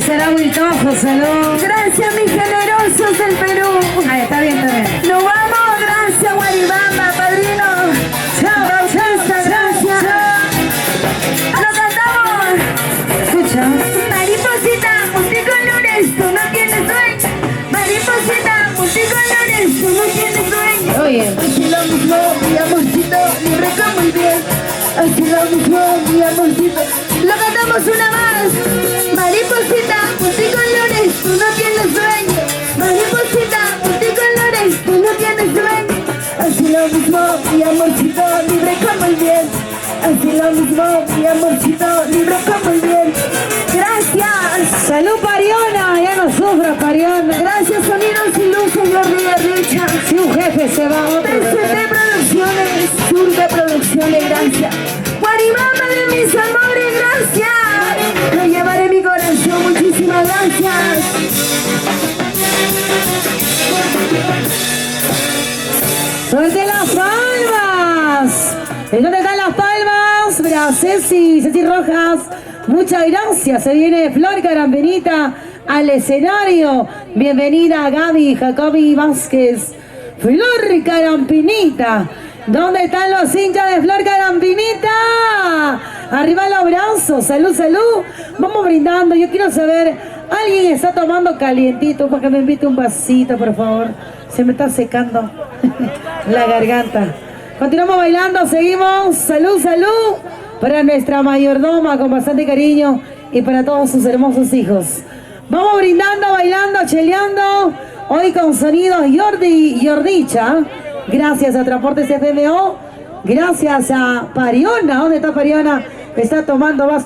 será Wiltojo, salud. Gracias, mis generosos del Perú. Ahí está bien, está bien. Nos vamos, gracias, Guaribamba, padrino. Chao, Bautista, gracias. Lo cantamos. Escucha. Mariposita, multicolores, tú no tienes dueño. Mariposita, multicolores, tú no tienes dueño. Oye. Así lo mismo, mi amorcito, libre como el viento. Así lo mismo, mi amorcito. Lo cantamos una más. Mariposita, multicolores, tú no tienes dueño. Mariposita, multicolores, tú no tienes dueño. Así lo mismo, mi amorcito, libre como el viento. Así lo mismo, mi amorcito, libre como el viento. Gracias. Salud, Pariona. Ya no sufras, Pariona. Gracias, Sonidos y Luces, Jordi Garricha. Si un jefe se va, otro. PCT Producciones, Surte Producciones, gracias. Guaribamba de mis amores, gracias. Lo llevaré en mi corazón, muchísimas gracias. ¡Suelte las palmas! ¿En dónde están las palmas? Mira, Ceci Rojas, muchas gracias. Se viene Flor Carampinita al escenario. Bienvenida Gaby Jacobi Vázquez. Flor Carampinita. ¿Dónde están los hinchas de Flor Carampinita? Arriba los brazos. Salud, salud. Vamos brindando. Yo quiero saber, ¿alguien está tomando calientito? Para que me invite un vasito, por favor. Se me está secando la garganta. Continuamos bailando, seguimos. Salud, salud. Para nuestra mayordoma con bastante cariño y para todos sus hermosos hijos. Vamos brindando, bailando, cheleando. Hoy con sonidos Jordicha. Gracias a Transportes FMO. Gracias a Pariona. ¿Dónde está Pariona? Está tomando más.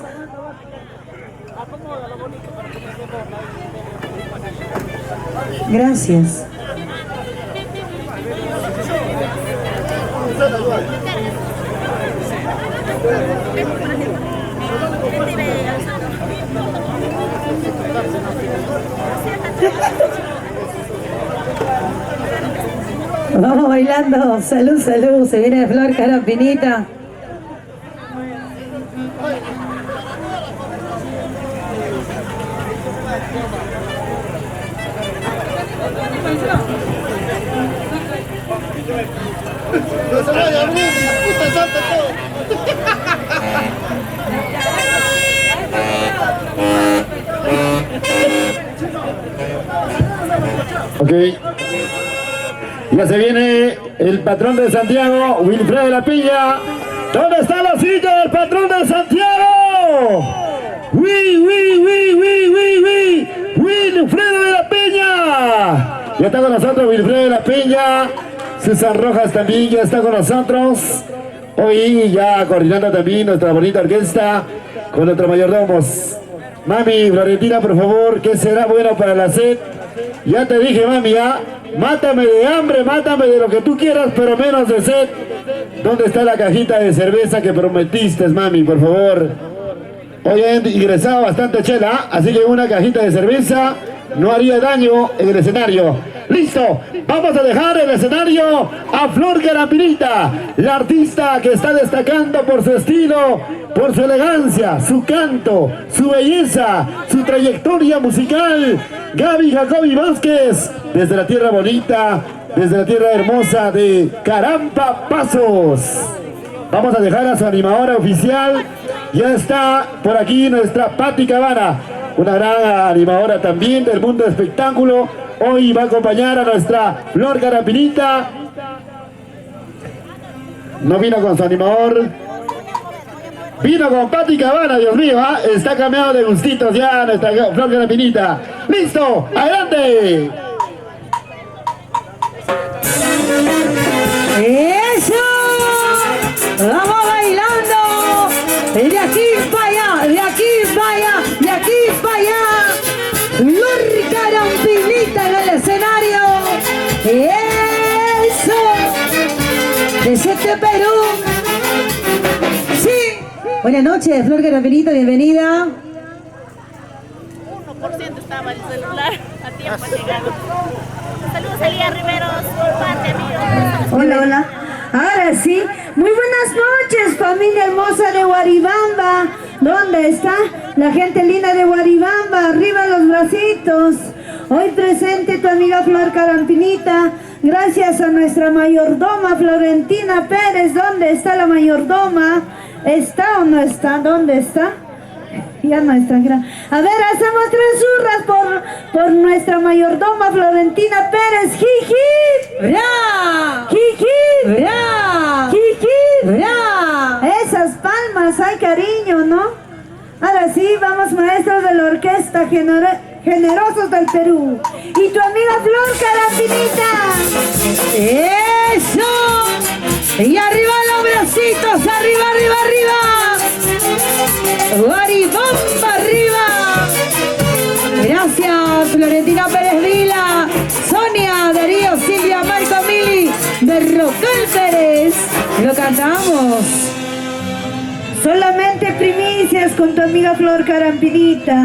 Gracias. Vamos bailando, salud, salud, se viene de Flor Carampinita. Ok. Ya se viene el patrón de Santiago, Wilfredo de la Piña. ¿Dónde está la silla del patrón de Santiago? Wilfredo de la Piña. Ya está con nosotros Wilfredo de la Piña. César Rojas también ya está con nosotros. Hoy ya coordinando también nuestra bonita orquesta con nuestros mayordomos. Mami, Florentina, por favor, ¿qué será bueno para la sed? Ya te dije, mami, ya. Mátame de hambre, mátame de lo que tú quieras, pero menos de sed. ¿Dónde está la cajita de cerveza que prometiste, mami, por favor? Hoy han ingresado bastante chela, así que una cajita de cerveza no haría daño en el escenario. ¡Listo! Vamos a dejar el escenario a Flor Carampinita, la artista que está destacando por su estilo, por su elegancia, su canto, su belleza, su trayectoria musical. Gaby Jacobi Vázquez, desde la tierra bonita, desde la tierra hermosa de Carampa Pasos. Vamos a dejar a su animadora oficial. Ya está por aquí nuestra Pati Cabana, una gran animadora también del mundo del espectáculo. Hoy va a acompañar a nuestra Flor Carampinita. No vino con su animador. Vino con Pati Cabana, Dios mío, ¿eh? Está cambiado de gustitos ya nuestra Flor Carampinita. ¡Listo! ¡Adelante! ¡Eso! ¡Vamos bailando! De aquí para allá, de aquí para allá, de aquí para allá. Flor Carampinita en el escenario. ¡Eso! Desde este Perú. ¡Sí! Buenas noches, Flor Carampinita, bienvenida. 1% estaba el celular a tiempo llegado. Saludos a Elías Riveros, por parte amigos. Hola, hola. Ahora sí, muy buenas noches, familia hermosa de Guaribamba. ¿Dónde está la gente linda de Guaribamba? Arriba los bracitos. Hoy presente tu amiga Flor Carampinita. Gracias a nuestra mayordoma Florentina Pérez. ¿Dónde está la mayordoma? ¿Está o no está? ¿Dónde está? Ya no está. A ver, hacemos 3 hurras por nuestra mayordoma Florentina Pérez. ¡Jiji! ¡Bra! ¡Jiji! ¡Bra! ¡Jiji! ¡Bra! Esas palmas, hay cariño, ¿no? Ahora sí, vamos maestros de la orquesta Generosos del Perú. Y tu amiga Flor Carampinita. ¡Eso! Y arriba los bracitos, arriba, arriba, arriba. Guaribamba arriba. Gracias, Florentina Pérez Vila, Sonia, Darío, Silvia, Marco, Mili, de Rocal Pérez. Lo cantamos. Solamente primicias con tu amiga Flor Carampinita.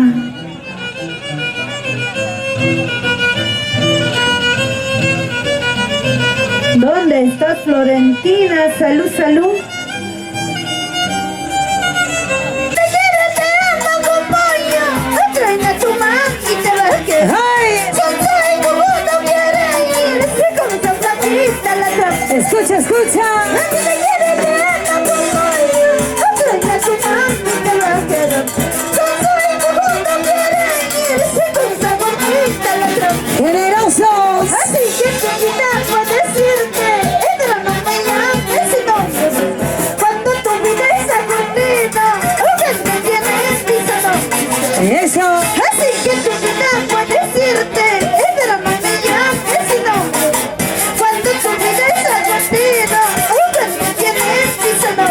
¿Dónde estás, Florentina? Salud, salud. Te quiero, te amo, compañía. Traen a tu mami y te vas a quedar. ¡Ay! Soy como no quiere ir. Sé como esa platita la trapa. Escucha, escucha. Te quiero, te amo, compañía. Traen a tu mami y te vas a quedar. Soy como no quiere ir. Sé como esa platita la trapa. Generosos. Así que te quitamos a decirte, pero no me llames ese nombre. Cuando tu vida está contigo, usted me tiene pisado. Eso. Así que te quitamos a decirte, pero no me llames ese nombre. Cuando tu vida está contigo, usted me tiene pisado.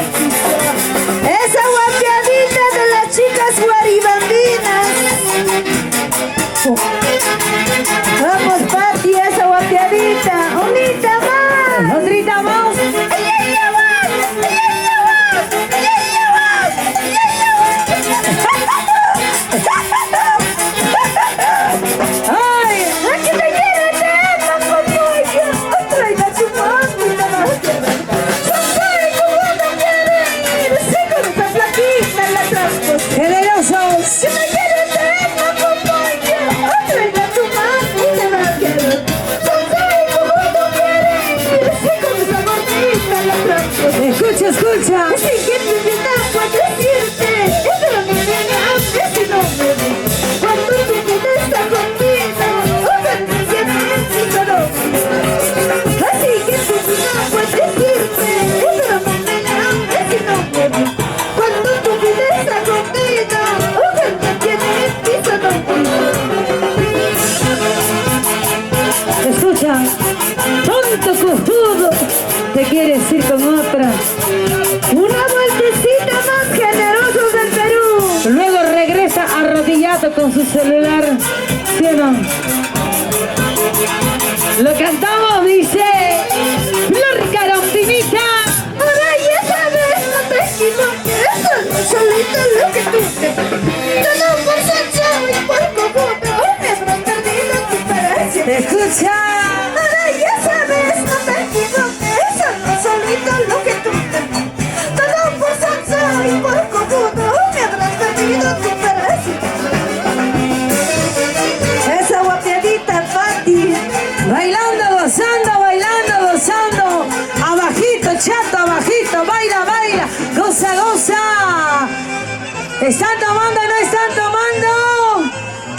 Esa guapiadita de las chicas guaribambinas. Vamos, Pati, esa guapiadita. Unita más. Otrita más. ¡Ay! Aquí te quiero, te amo, compañía. Trae a tu mami y te vas a quedar. Soy como no quiere ir. Sé con esa flaquita la transpos. Generosos. Que me quiere, te amo, compañía. Trae a tu mami y te vas a quedar. Soy como no quiere ir. Sé con esa gordita la transpos. Escucha, escucha. Así que te invitamos a decirte, pero no me llames si no me ves. Cuando tu vida está contigo, usted me tiene pisado. Así que te invitamos a decirte, pero no me llames si no me ves. Cuando tu vida está contigo, usted me tiene pisado. Escucha. Tonto cojudo. Te quieres ir con otra. Una vueltecita más, Generosos del Perú. Luego regresa arrodillado con su celular. ¿Sí o no? Lo cantamos, dice Flor Carampinita. Ahora ya sabes, no te equivoques, solito lo que tú te... Todo por sensual y por cojudo, me habrás perdido tu paración. Escucha. Ahora ya sabes, no te equivoques, solito lo que tú te... Todo por sensual y por cojudo, me habrás perdido tu paración. Esa guapiadita, Pati. Bailando, gozando. Abajito, chato, abajito. Baila, baila. Goza, goza. ¿Están tomando o no están tomando?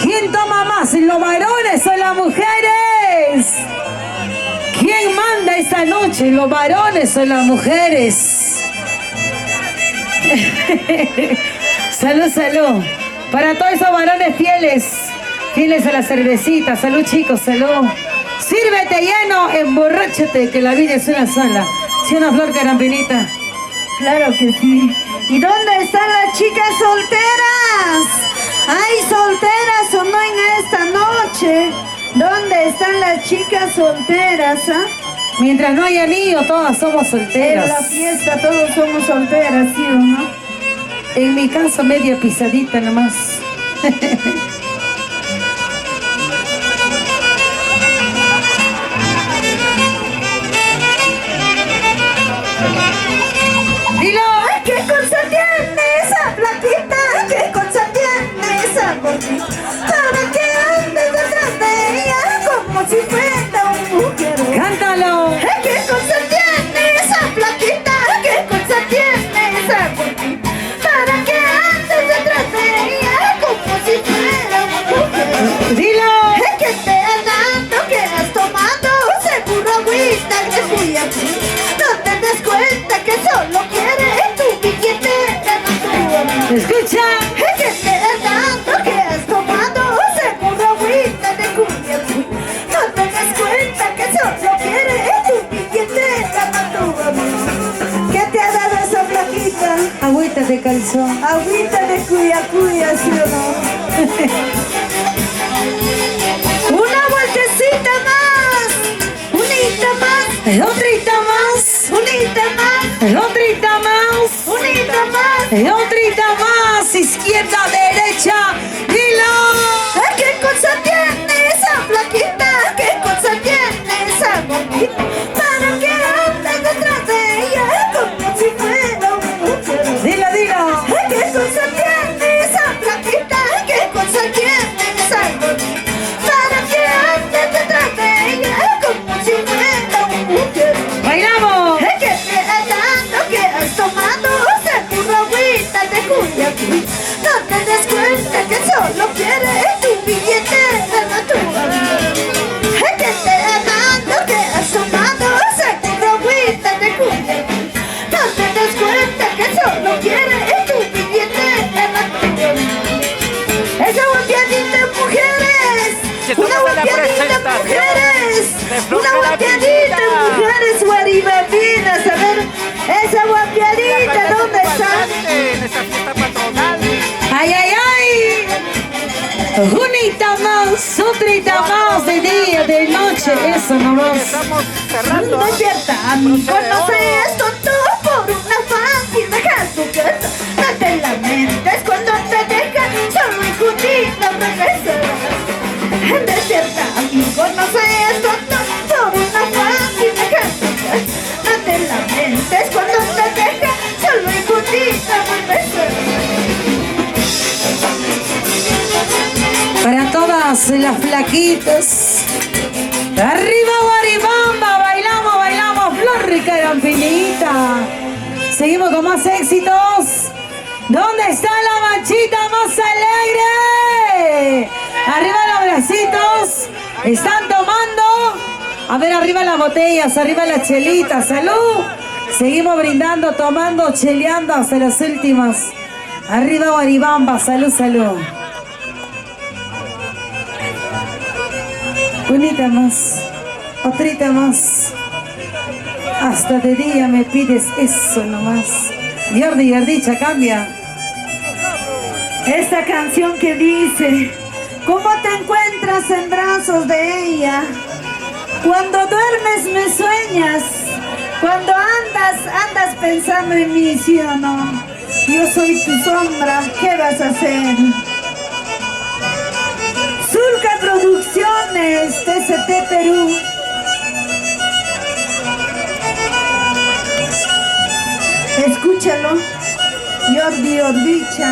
¿Quién toma más? ¿Los varones o las mujeres? ¿Quién manda esta noche? ¿Los varones o las mujeres? Salud, salud. Para todos esos varones fieles a la cervecita. Salud, chicos, salud. Sírvete lleno, emborráchate, que la vida es una sola. ¿Sí o no, Flor Carampinita? Claro que sí. ¿Y dónde están las chicas solteras? ¡Ay, solteras o no en esta noche! ¿Dónde están las chicas solteras, ah? Mientras no haya niños, todas somos En solteras. la fiesta todos somos solteras, ¿sí o no? En mi caso, media pisadita nomás. ¡Dilo! ¡Ay, qué cosa tiene esa plaquita! Dilo. Es que te dando que has tomado seguro agüita de Cuyaquí. No te des cuenta que solo quiere tu billetera, no tu amigo. Escucha. Es que te dando que has tomado seguro agüita de Cuyaquí. No te des cuenta que solo quiere tu billetera, no tu amigo. ¿Qué te ha dado esa flaquita? Agüita de calzón. Agüita de Cuyacuya, ¿sí o no? Una vueltecita más, unita más, Otrita más. unita más, Otrita más. unita más. Otrita más. Izquierda, derecha. Dilo. Ay, ¿qué cosa tiene esa flaquita? ¿Qué cosa tiene esa bonita? Para que andes detrás de ella como si fuera una mujer. Dilo, dilo. Ay, ¿qué cosa tiene esa flaquita? ¿Qué cosa tiene esa bonita? Para que andes detrás de ella como si fuera una mujer. Bailamos. Es que te dando que has tomado seguro agüita de Cuyaquí. No te des cuenta que solo quiere tu billetera, no tu amigo. Es que te dando que has tomado seguro agüita de Cuyaquí. No te des cuenta que solo quiere tu billetera, no tu amigo. Esa guapiadita mujeres, una guapiadita mujeres, una guapiadita mujeres guaribabinas, a ver, esa guapiadita, ¿dónde está? En esta fiesta patronal. Ay, ay, ay. Unita más. Otrita más. De día, de noche. Eso nomás. Estamos cerrando. Despierta, amigo, no seas tonto por una fácil dejar tu casa. No te lamentes cuando te dejan, solo y justito regresarás. Despierta, amigo, no seas tonto por una fácil dejar tu casa. No te lamentes cuando te dejan, solo y justito regresarás. Para todas las flaquitas. Arriba, Guaribamba. Bailamos, bailamos. Flor Carampinita. Seguimos con más éxitos. ¿Dónde está la manchita más alegre? Arriba los bracitos. Están tomando. A ver, arriba las botellas, arriba las chelitas. Salud. Seguimos brindando, tomando, cheleando hasta las últimas. Arriba, Guaribamba. Salud, salud. Unita más, otrita más. Hasta de día me pides eso nomás. Jordi, Jordicha, cambia. Esta canción que dice: ¿cómo te encuentras en brazos de ella? Cuando duermes me sueñas, cuando andas pensando en mí, ¿sí o no? Yo soy tu sombra, ¿qué vas a hacer? Surca Producciones, TCT Perú. Escúchalo, Jordi Ordicha.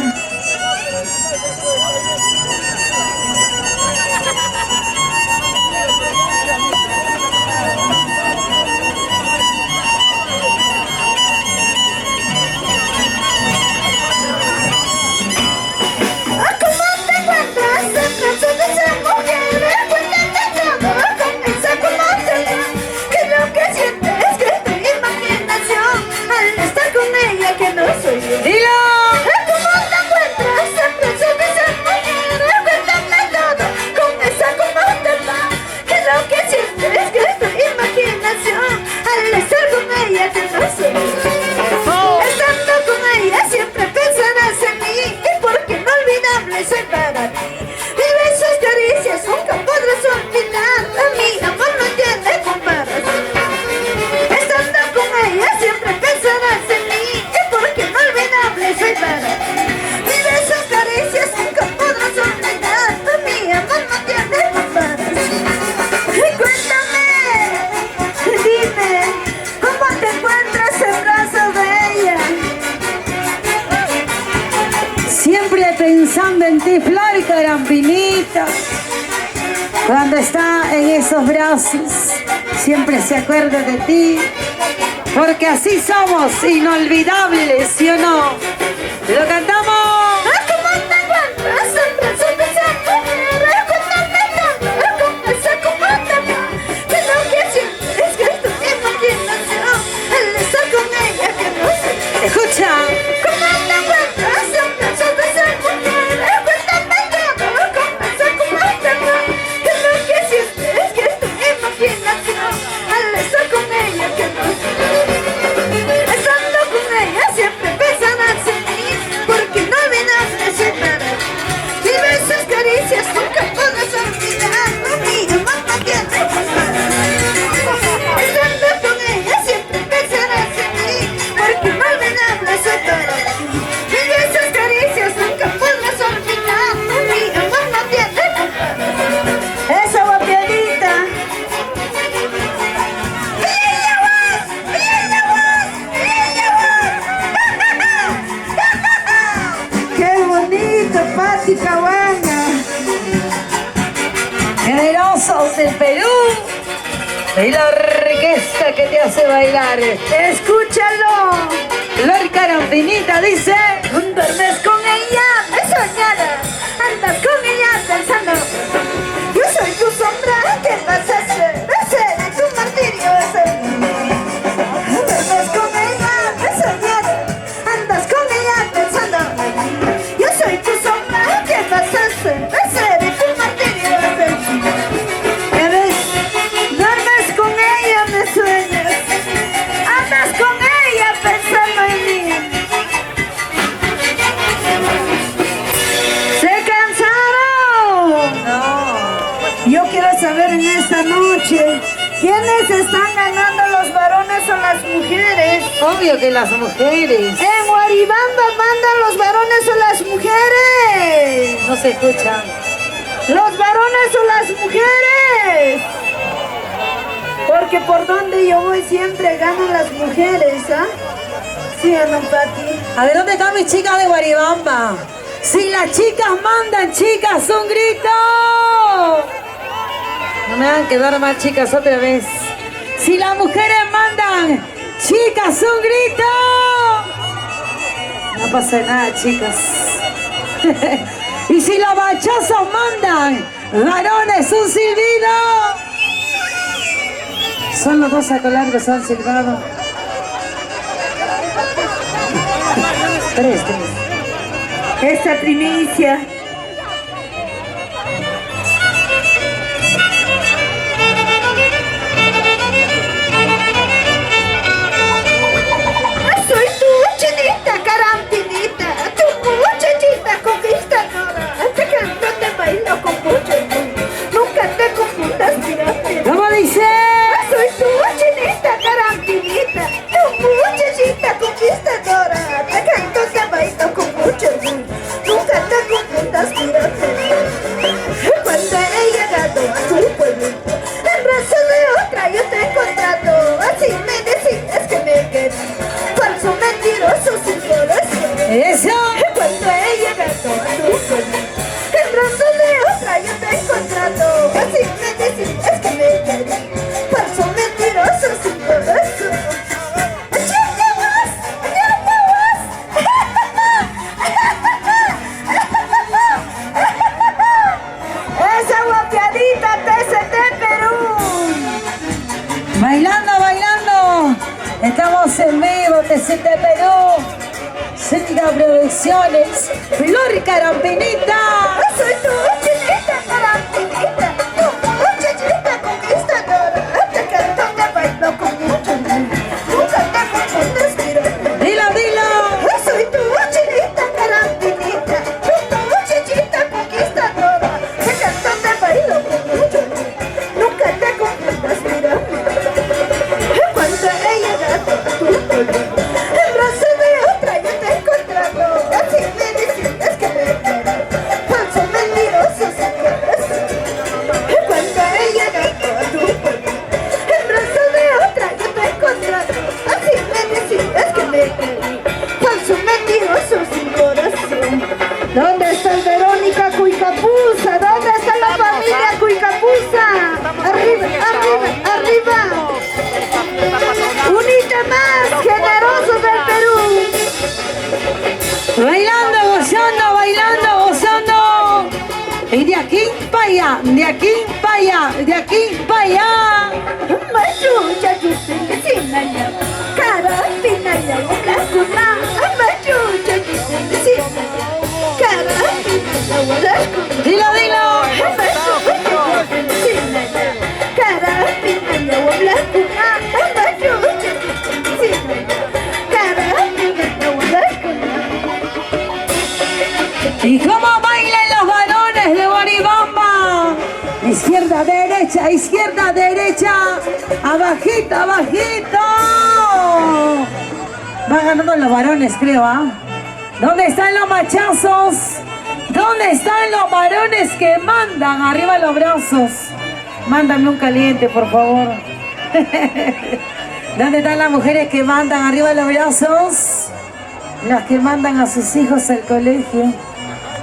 ¡Dilo! ¿Cómo te encuentras? Siempre son esas mujeres. Cuéntame todo con esa comodidad. Que lo que sientes que es tu imaginación al estar con ella que no soy. Estando con ella siempre pensarás en mí y porque inolvidable soy para ti. Mis besos, caricias nunca podrás olvidar. A mi amor no tiene comparación. Estando con ella siempre pensarás en mí y porque inolvidable soy para ti. Mis besos, caricias nunca podrás olvidar. A mi amor no tiene comparación. Cuéntame, dime, ¿cómo te encuentras en brazos de ella? Siempre pensando en ti, Flor Carampinita. Cuando está en esos brazos, siempre se acuerda de ti. Porque así somos, inolvidables, ¿sí o no? ¿Lo cantamos? ¿Cómo te encuentras en brazos de esa mujer? Cuéntame generosos del Perú, y la orquesta que te hace bailar. Escúchalo. Flor Carantinita dice: Duermes con ella, me soñada. Andas con ella pensando. Yo soy tu sombra, ¿qué vas a hacer? Ese de tu martirio es el. Duermes con ella, me soñada. Andas con ella pensando. Yo soy tu sombra, ¿qué vas a hacer? Ese de tu martirio es el. ¿Qué ves? Duermes con ella, me sueñas. Andas con ella pensando en mí. ¿Se cansaron? No. Yo quiero saber en esta noche quiénes están ganando, los varones o las mujeres. obvio que las mujeres. En Guaribamba mandan los varones o las mujeres. No se escuchan. Los varones o las mujeres. Porque por donde yo voy siempre ganan las mujeres, ¿ah? ¿Sí o no, Pati? A ver, ¿dónde están mis chicas de Guaribamba? Si las chicas mandan, chicas, un grito. No me hagan quedar mal, chicas, otra vez. Si las mujeres mandan, chicas, un grito. No pasa nada, chicas. Y si los bachazos mandan, varones, un silbido. Son los dos sacos largos, han silbado. Tres. Esta primicia. Soy tu chinita carantinita, tu muchachita conquistadora. Te canto, te bailo con mucho amor. Nunca te confundas, mírate. ¿Cómo dice? Soy tu chinita carantinita, tu muchachita conquistadora. Te canto, te bailo con mucho amor. Nunca te confundas, mírate. Cuando he llegado a tu pueblito, en brazos de otra yo te he encontrado. Así me decías que me quedas, falso, mentiroso, sin corazón. Eso. Cuando he llegado a tu pueblo, en brazos de otra yo te he encontrado. Así me decías que me quedas, falso, mentiroso, sin corazón. ¡Allá te vas! ¡Allá te vas! ¡Esa guapiadita TCT Perú! Bailando, bailando. Estamos en vivo, TCT Perú. Céntrica Producciones. Flor Carantinita. Soy tu chinita carantinita, tu muchachita conquistadora. Te canto, te bailo con mucho amor. Nunca te confundas, mírame. Dilo. Soy tu chinita carantinita, tu muchachita conquistadora. Te canto, te bailo con mucho amor. Nunca te confundas, mírame. Cuando he llegado a tu pueblo, en brazos de otra yo te he encontrado. Así me decías que me quedas, falso, mentiroso, sin corazón. Cuando he llegado a tu pueblo, en brazos de otra yo te he encontrado. Así me decías que me quedas, falso, mentiroso, sin corazón. ¿Dónde está el Verónica Cuicapusa? ¿Dónde está la familia Cuicapusa? Arriba, arriba, arriba. Unite más, generosos del Perú. Bailando, gozando. Y de aquí para allá, de aquí para allá, de aquí para allá. Machucha, yusinaya, carapinaya, ulasuna. Machucha, yusinaya, carapinaya, ulasuna. Dilo. Machucha, yusinaya, carapinaya, ulasuna. Machucha, yusinaya, carapinaya, ulasuna. ¿Y cómo bailan los varones de Guaribamba? Izquierda, derecha, abajito. Van ganando los varones, creo, ¿ah? ¿Dónde están los machazos? ¿Dónde están los varones que mandan? Arriba los brazos. Mándame un caliente, por favor. ¿Dónde están las mujeres que mandan? Arriba los brazos. Las que mandan a sus hijos al colegio.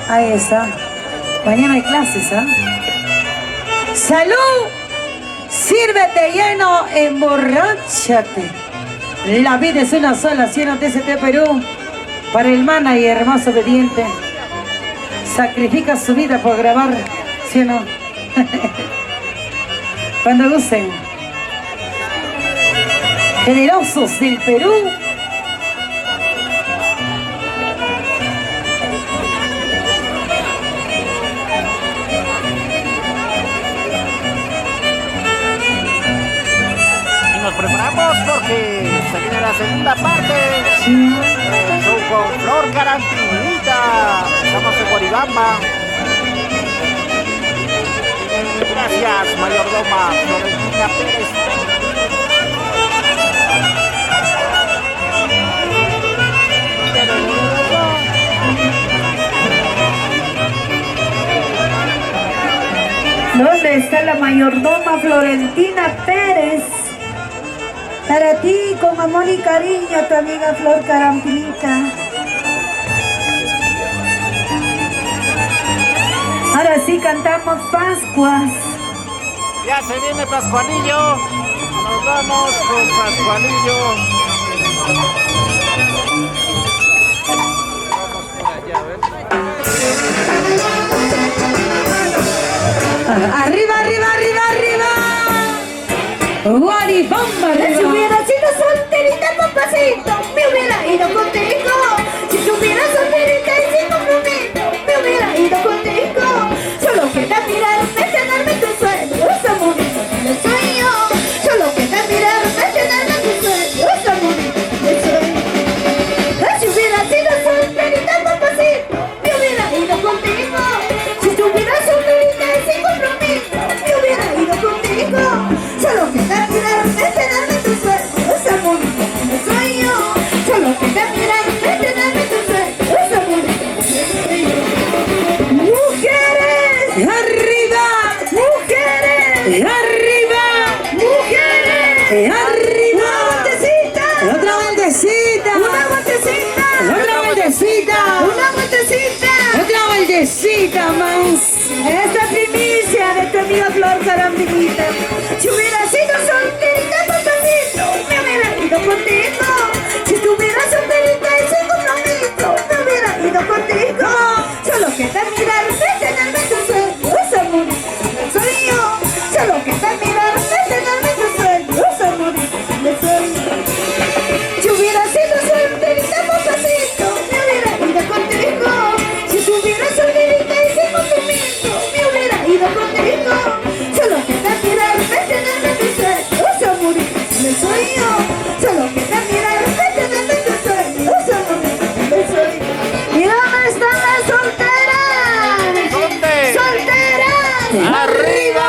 Ahí está. Mañana hay clases, ¿ah? Salud, sírvete lleno, emborráchate. La vida es una sola, siendo TCT Perú. Para el manager más obediente. Sacrifica su vida por grabar, ¿sí o no? Cuando gusten. Generosos del Perú. Y nos preparamos porque se viene la segunda parte. El show con Flor Carantinita. Estamos en Guaribamba. Gracias, mayordoma Florentina Pérez. ¿Dónde está la mayordoma Florentina Pérez? Para ti, con amor y cariño, tu amiga Flor Carantinita. Ahora sí cantamos Pascuas. Ya se viene Pascualillo. Nos vamos con Pascualillo. Vamos por allá, a ver. Arriba, arriba, arriba, arriba. Guaribamba, Si arriba. hubiera sido solterita, papacito, me hubiera ido contigo. Si estuviera solterita y sin compromiso, me hubiera ido contigo. Solo queda mirarme, tenerme tu sueño, esa bonita de sueño. Solo queda mirarme, tenerme tu sueño, esa bonita de sueño. Si hubiera sido solterita, papacito, me hubiera ido contigo. Si estuviera solterita y sin compromiso, me hubiera ido contigo. Solo queda mirarme, tenerme tu sueño, esa bonita de sueño. Solo queda mirarme, tenerme tu sueño, esa bonita de sueño. Mujeres, Arriba, mujeres, arriba, mujeres, arriba. una vueltecita, Otra vueltecita. una vueltecita, Otra vueltecita. una vueltecita. Otra vueltecita más. Esta primicia de tu amiga Flor Carantinita. Si hubiera sido solterita, papacito, me hubiera ido contigo. Si estuviera solterita y sin compromiso, me hubiera ido contigo. Solo queda mirarme, tenerme tu sueño, esa bonita soy yo. Solo queda mirarme, tenerme tu sueño, esa bonita soy yo. Si hubiera sido solterita, papacito, me hubiera ido contigo. Si estuviera solterita y sin compromiso, me hubiera ido contigo. Solo queda mirarme, tenerme tu sueño, esa bonita soy yo. Solo queda mirarme, tenerme tu sueño, esa bonita soy yo. ¿Y dónde están las solteras? ¿Dónde? ¡Solteras! ¡Arriba!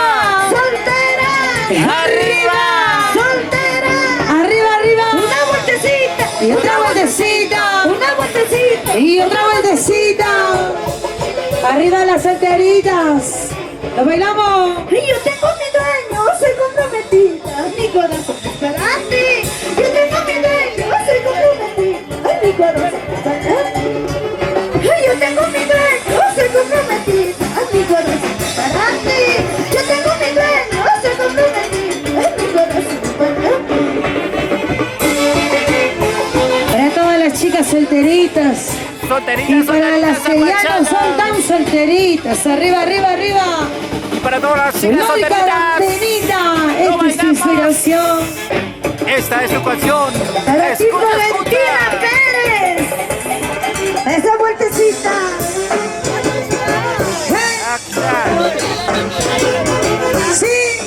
¡Solteras! ¡Arriba! ¡Solteras! Arriba, arriba. Una vueltecita, Y otra vueltecita. una vueltecita. Y otra vueltecita. Arriba las solteritas. ¿Lo bailamos? Y yo tengo mi dueño, soy comprometida, mi corazón es para ti. Yo tengo mi dueño, soy comprometida, mi corazón es para ti. Y yo tengo mi dueño, soy comprometida, mi corazón es para ti. Yo tengo mi dueño, soy comprometida, mi corazón es para ti. Para todas las chicas solteritas. Solteritas, Y para las que ya no son apachadas. tan solteritas. Arriba, arriba, arriba. Y para todas las chicas Flor solteritas. Carantinita. Esta es tu bailamos. inspiración. Esta es tu canción. Para ti, Escucha, Florentina escucha. Pérez. Esa vueltecita. Sí.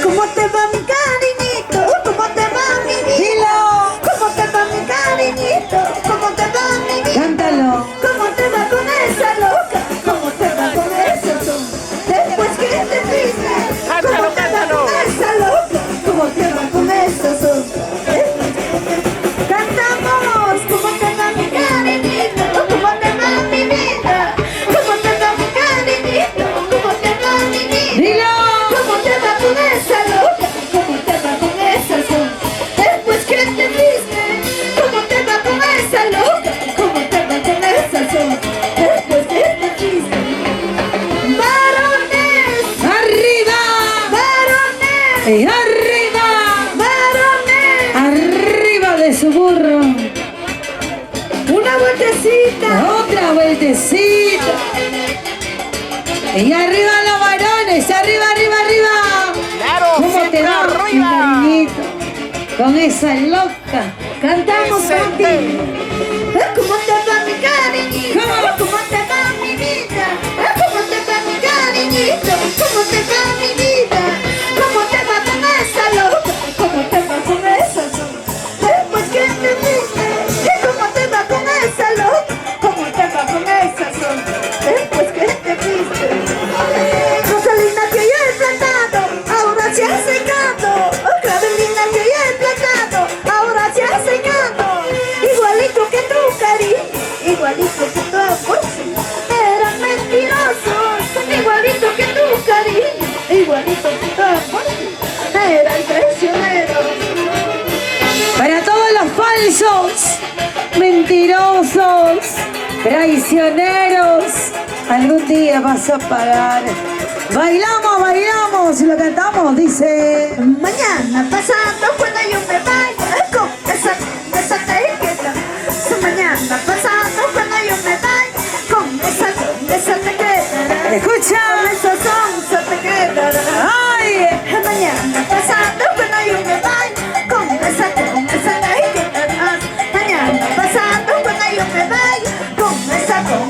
¿Cómo te va mi cariñito? ¿Cómo te va mi vida? Dilo. ¿Cómo te va mi cariñito? ¿Cómo te va mi vida? Cántalo. ¿Cómo te va con esa loca? ¿Cómo te va con ese son? Después que te fuiste, ¿cómo te va con esa loca? ¿Cómo te va con ese son? Cantamos, ¿cómo te va mi cariñito? ¿Cómo te va mi vida? ¿Cómo te va mi cariñito? Y arriba, varones. arriba de su burro. Una vueltecita. Otra vueltecita. Y arriba los varones, arriba, arriba, arriba. Claro, ¿Cómo te siempre va, mi arriba. cariñito? Con esa loca. Cantamos por ti. Presente. ¿Cómo te va mi cariñito? ¿Cómo? ¿Cómo te va mi vida? ¿Cómo te va mi cariñito? ¿Cómo te va mi vida? ¿Cómo te va con esa loca? ¿Cómo te va con esa loca? Después que te fuiste, ¿cómo te va con esa loca? ¿Cómo te va con esa loca? Después que te fuiste. Rosalina que ya he plantado, ahora se ha secado. Clavelina que ya he plantado, ahora se ha secado. Igualito que tu cariño, igualito que tu amor. Eran mentirosos, igualito que tu cariño, igualito que tu amor. Eran traicioneros. Para todos los falsos, mentirosos, traicioneros, algún día vas a pagar. Bailamos, bailamos y lo cantamos, dice. Mañana pasando cuando yo me vaya con esa tequila. Mañana pasando cuando yo me vaya con esa tequila. Escucha. Con esa sonza te quedará. ¡Ay! Mañana pasando cuando yo me vaya con esa tequila. Mañana pasando cuando yo me vaya con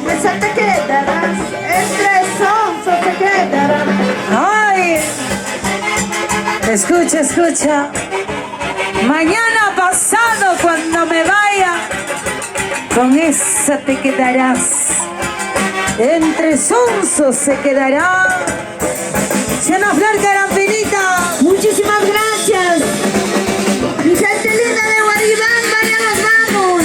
esa te quedarás. Entre sonzas te quedarás. ¡Ay! Escucha, escucha. Mañana pasado cuando me vaya, con esa te quedarás. Entre sonsos se quedará. Llena Flor Carampinita. Muchísimas gracias. Mi gente linda de Guaribamba, ya nos vamos.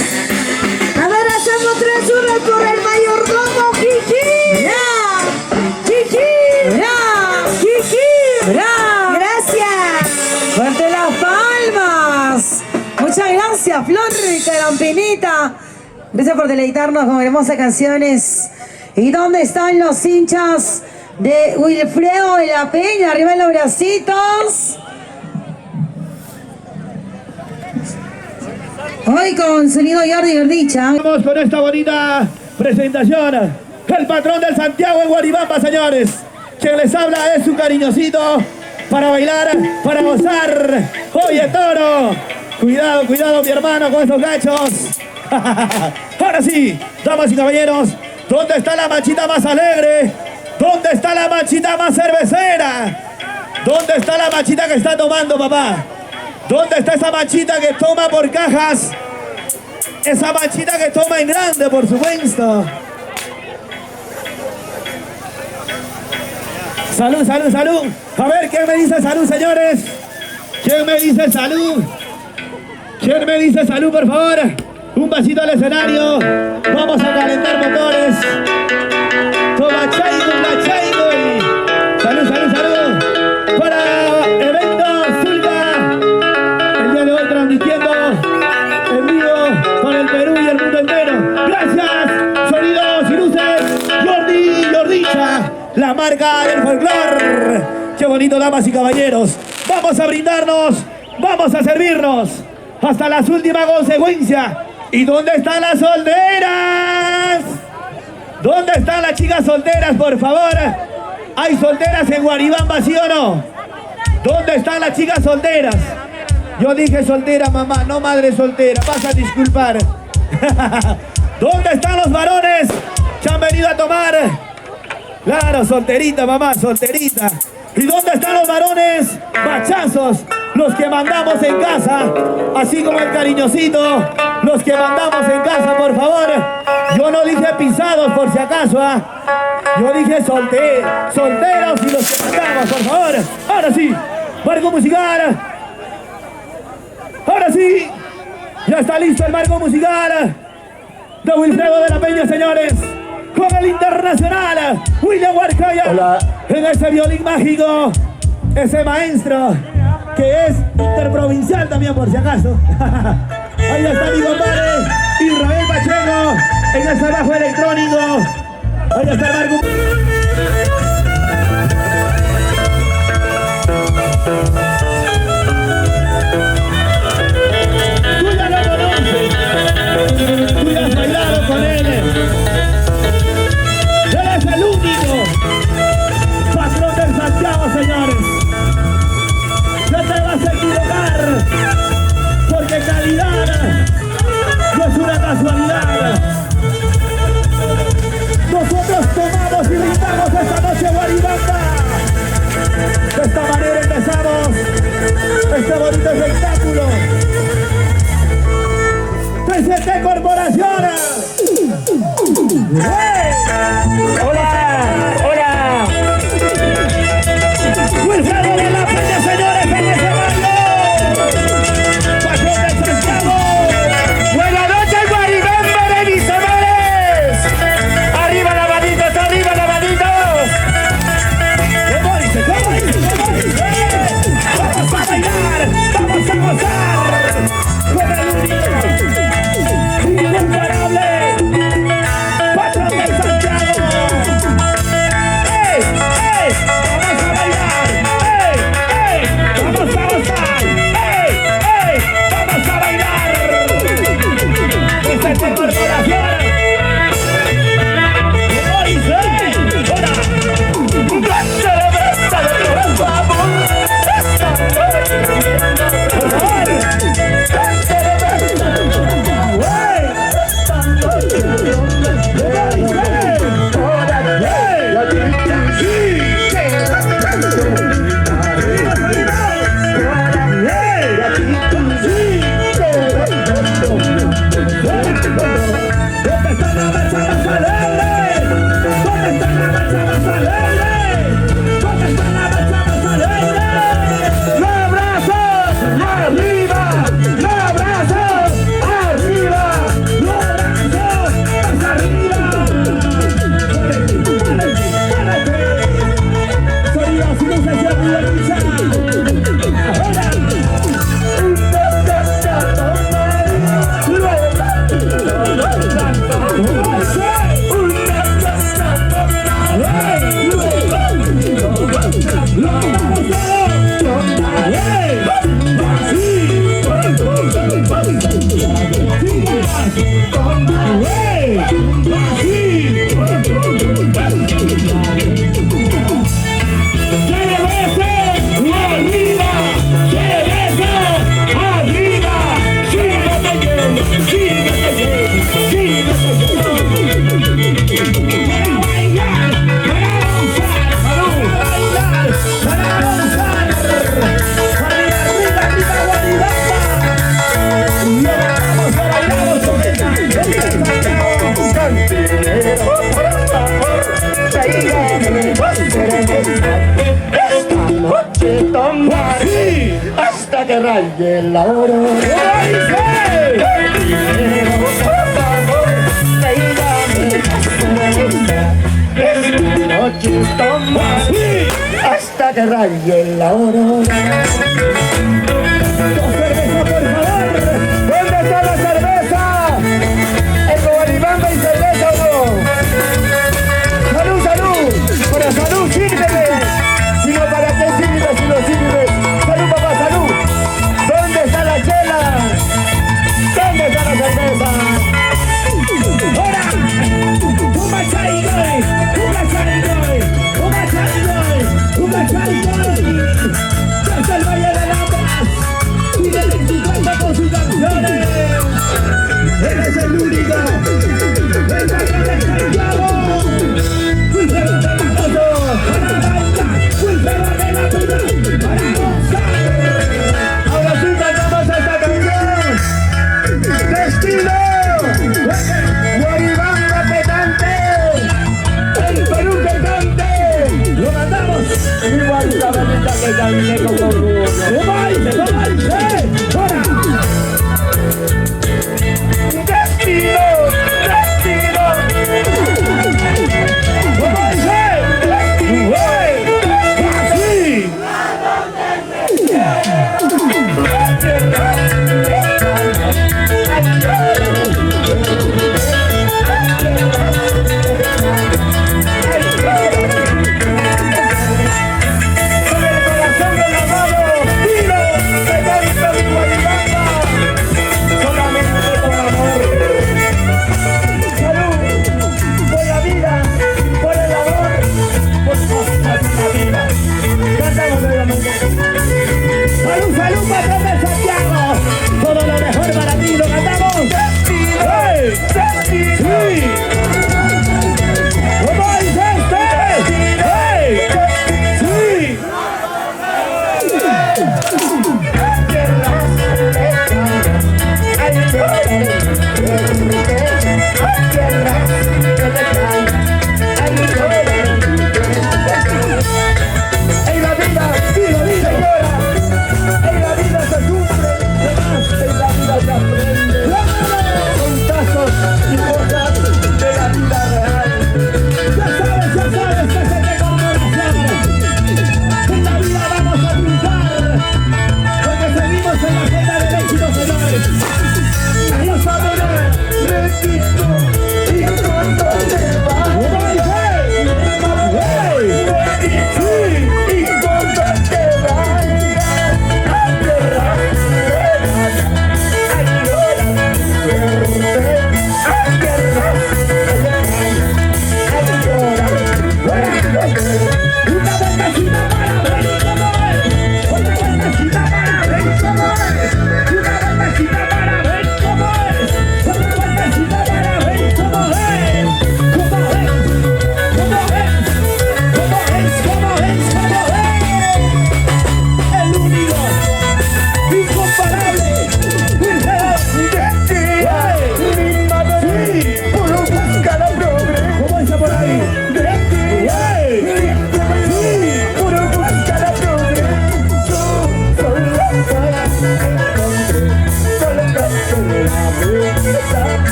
A ver, hacemos 3 horas por el mayordomo Kiki. ¡Bra! Kiki. ¡Bra! Kiki. ¡Bra! Gracias. ¡Fuerte las palmas! Muchas gracias, Flor Carampinita. Gracias por deleitarnos con hermosas canciones. ¿Y dónde están los hinchas de Wilfredo de la Peña? Arriba en los bracitos. Hoy con sonido Jordi Verdicha. Vamos con esta bonita presentación. El patrón del Santiago en Guaribamba, señores. Quien les habla es su cariñosito para bailar, para gozar. Oye, toro. Cuidado, cuidado, mi hermano, con esos gachos. Ahora sí, damas y caballeros, ¿dónde está la manchita más alegre? ¿Dónde está la manchita más cervecera? ¿Dónde está la manchita que está tomando, papá? ¿Dónde está esa manchita que toma por cajas? Esa manchita que toma en grande, por supuesto. Salud, salud, salud. A ver, ¿quién me dice salud, señores? ¿Quién me dice salud? ¿Quién me dice salud, por favor? Un vasito al escenario. Vamos a calentar motores. Toma chaigo y salud, salud, salud. Para evento Zulca. El día de hoy transmitiendo en vivo para el Perú y el mundo entero. Gracias. Sonidos y luces. Jordicha, la marca del folclor. Qué bonito, damas y caballeros. Vamos a brindarnos. Vamos a servirnos. Hasta las últimas consecuencias. ¿Y dónde están las solteras? ¿Dónde están las chicas solteras, por favor? ¿Hay solteras en Guaribamba, sí o no? ¿Dónde están las chicas solteras? Yo dije soltera, mamá, no madre soltera. Vas a disculpar. ¿Dónde están los varones que han venido a tomar? Claro, solterita, mamá, solterita. ¿Y dónde están los varones machazos? Los que mandamos en casa, así como el cariñosito, los que mandamos en casa, por favor. Yo no dije pisados, por si acaso, ¿ah? Yo dije solteros y los que mandamos, por favor. Ahora sí, marco musical. Ahora sí, ya está listo el marco musical de Wilfredo de la Peña, señores. Con el internacional William Warcaya. Hola. En ese violín mágico, ese maestro que es interprovincial también, por si acaso. Ahí está mi compadre Israel Pacheco en ese bajo electrónico. Ahí está el Marco. De esta manera empezamos este bonito espectáculo. TCT Corporación. Hola, hola. Wilfredo de la Peña, señores, en ese barrio. Patrón de Santiago. Buenas noches, Guaribamba de mis amores. Arriba la manitos, arriba la manitos. ¿Cómo dice? ¿Cómo dice? ¿Cómo dice? Vamos a bailar, vamos a gozar con el único, incomparable patrón de Santiago. ¡Ey! ¡Ey! ¡Vamos a bailar! ¡Ey! ¡Ey! ¡Vamos a gozar! ¡Ey! ¡Ey! ¡Vamos a bailar! ¡Esta es la corporación! ¿Cómo dice? ¡Hola! Hasta que raye la aurora. Esta noche toma hasta que raye la aurora. ¡Cerveza, por favor! ¿Dónde está la cerveza? ¿El Guaribamba y cerveza o no? ¡Salud, salud! ¡Para salud, sírveme! Si no, ¿para qué sirve si no sirve? ¡Salud, papá, salud! ¿Dónde está la chela? ¿Dónde está la cerveza? ¡Ahora! ¡Uma charigoy! ¡Uma charigoy! ¡Uma charigoy! ¡Uma charigoy! ¡Desde el Valle de Lambras!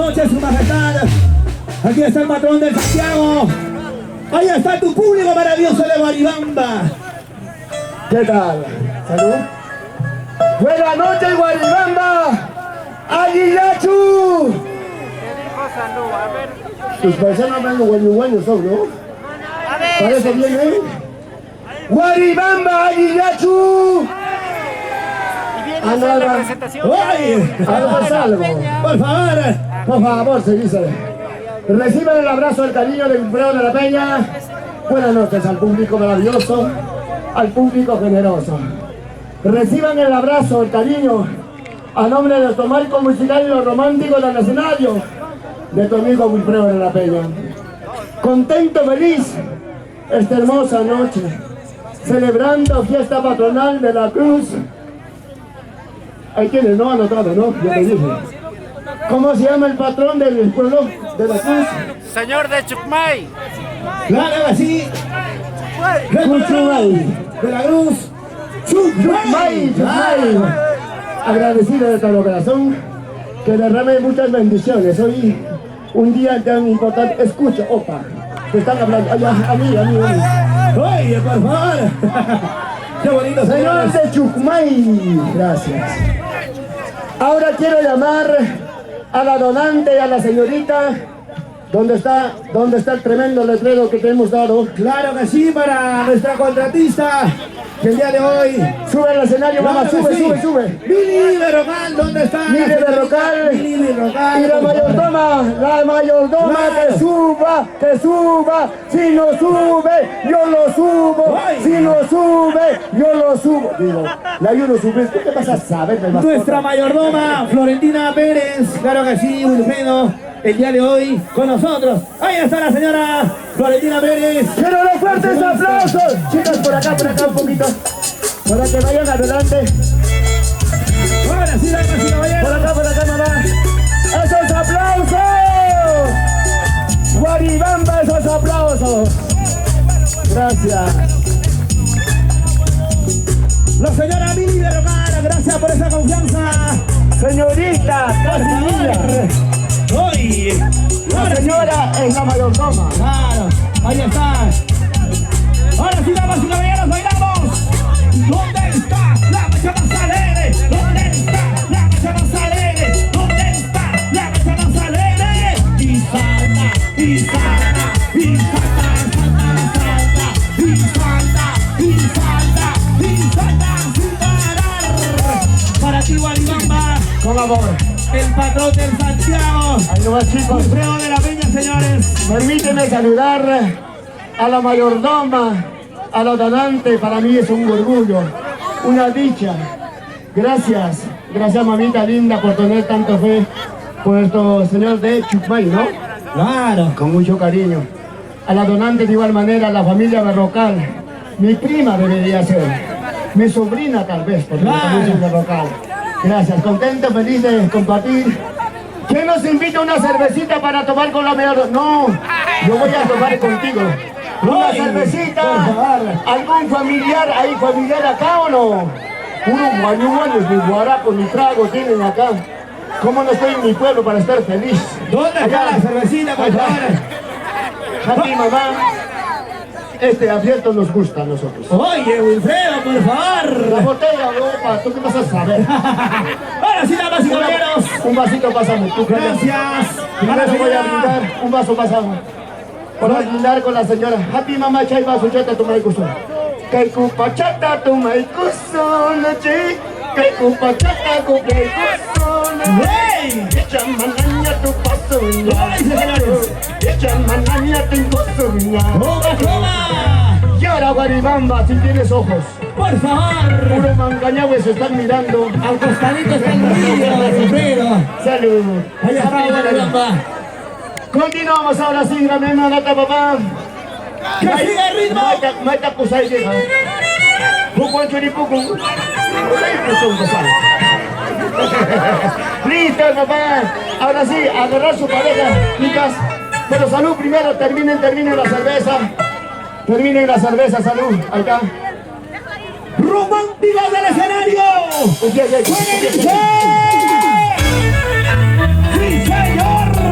noches, su majestad. Aquí está el patrón del Santiago. Ahí está tu público maravilloso de Guaribamba. ¿Qué tal? ¿Salud? Buenas noches, Guaribamba. ¡Aguilachu! Tus paisanos van guayuguaños son, ¿no? Parece bien, ¿eh? ¡Guaribamba, Aguilachu! ¡Oye! Algo. Por favor, se dice. Reciban el abrazo, el cariño del Wilfredo de la Peña. Buenas noches al público maravilloso, al público generoso. Reciban el abrazo, el cariño, a nombre de nuestro marco musical y los románticos del escenario, de tu amigo Wilfredo de la Peña. Contento, feliz, esta hermosa noche, celebrando fiesta patronal de la Cruz. Hay quienes no han notado, ¿no? Yo te dije. ¿Cómo se llama el patrón del pueblo de la Cruz? Señor de Chucmay. Claro que sí. Chucmay. De la Cruz. Chucmay. Agradecido de todo corazón que derrame muchas bendiciones. Hoy un día tan importante. Escucha, opa, te están hablando. A mí. Oye, por favor. Qué bonito, Señor señores. de Chucmay. Gracias. Ahora quiero llamar a la donante y a la señorita. ¿Dónde está el tremendo letrero que te hemos dado? Claro que sí, para nuestra contratista, que el día de hoy... Sube al escenario, mamá, Claro que sí. sube. Mili Berrocal, ¿dónde está? Mili Berrocal. Mili Berrocal. Y la mayordomma, Claro. que suba. Si no sube, yo lo subo. Ay. Si no sube, yo lo subo. Digo, la ayudo a subir. ¿Qué te vas a saber del mascota? Nuestra mayordoma, Florentina Pérez. Claro que sí, Wilfredo. El día de hoy con nosotros. Ahí está la señora Florentina Pérez. ¡Quiero los fuertes aplausos! Chicas, por acá un poquito. Para que vayan adelante. Ahora sí, damas y caballeros. Por acá, mamá. ¡Esos aplausos! ¡Guaribamba, esos aplausos! Gracias. La señora Mili Berrocal, gracias por esa confianza. Señorita, casi niña. Hoy. La señora es la mayordoma. Claro, ahí está. Ahora sí, damas y caballeros, bailamos. ¿Dónde está la mecha más alegre? ¿Dónde está la mecha más alegre? ¿Dónde está la mecha más alegre? Y salta, y salta, y salta, y salta, y salta, y salta, sin parar. Para ti, Guaribamba, Con amor. el patrón del Santiago. Ahí nomás, chicos. Wilfredo de la Peña, señores. Permíteme saludar a la mayordoma, a la donante. Para mí es un orgullo, una dicha. Gracias, mamita linda, por tener tanto fe por nuestro señor de Chucmay, ¿no? Claro. Con mucho cariño. A la donante de igual manera, a la familia Berrocal. Mi prima debería ser, mi sobrina tal vez, porque yo también soy Berrocal. Gracias, contento, feliz de compartir. ¿Quién nos invita a una cervecita para tomar con la mejor? No, yo voy a tomar contigo. Una cervecita, algún familiar, ¿hay familiar acá o no? Unos guañuanos, mis guarapos, mis tragos tienen acá. ¿Cómo no estoy en mi pueblo para estar feliz? ¿Dónde está la cervecita, por favor? Happy, mamá. Este abierto nos gusta a nosotros. Oye, Wilfredo, por La favor. botella, opa, ¿tú qué vas a saber? Ahora sí, damas y caballeros. Un vasito pasamos, tú Gracias. A la Primero voy a señora. brindar, un vaso pasamos. Para brindar con la señora. Happy, mamá, chay vaso, chata, tu maikuso. Kay kupachata, tu maikuso, noche. Kay kupachata, tu maikuso, noche. ¡Hey! Echa manaña tu paso, Ay, señores. Echa manaña tu paso, ¡Toma, toma! Y ahora, Guaribamba, si tienes ojos. Por favor. Puro mangañahues se están mirando. Al costadito está el río, Wilfredo. Salud. Ahí está, Guaribamba. Continuamos ahora sí, la misma gata, papá. ¡Que siga el ritmo! Maita kusay llega. Puku ang churipuku. Listo, papá. Ahora sí, agarrar su pareja, chicas. Pero salud primero, terminen la cerveza. Terminen la cerveza, salud. Acá. ¡Románticos del escenario! ¡Sí, señor!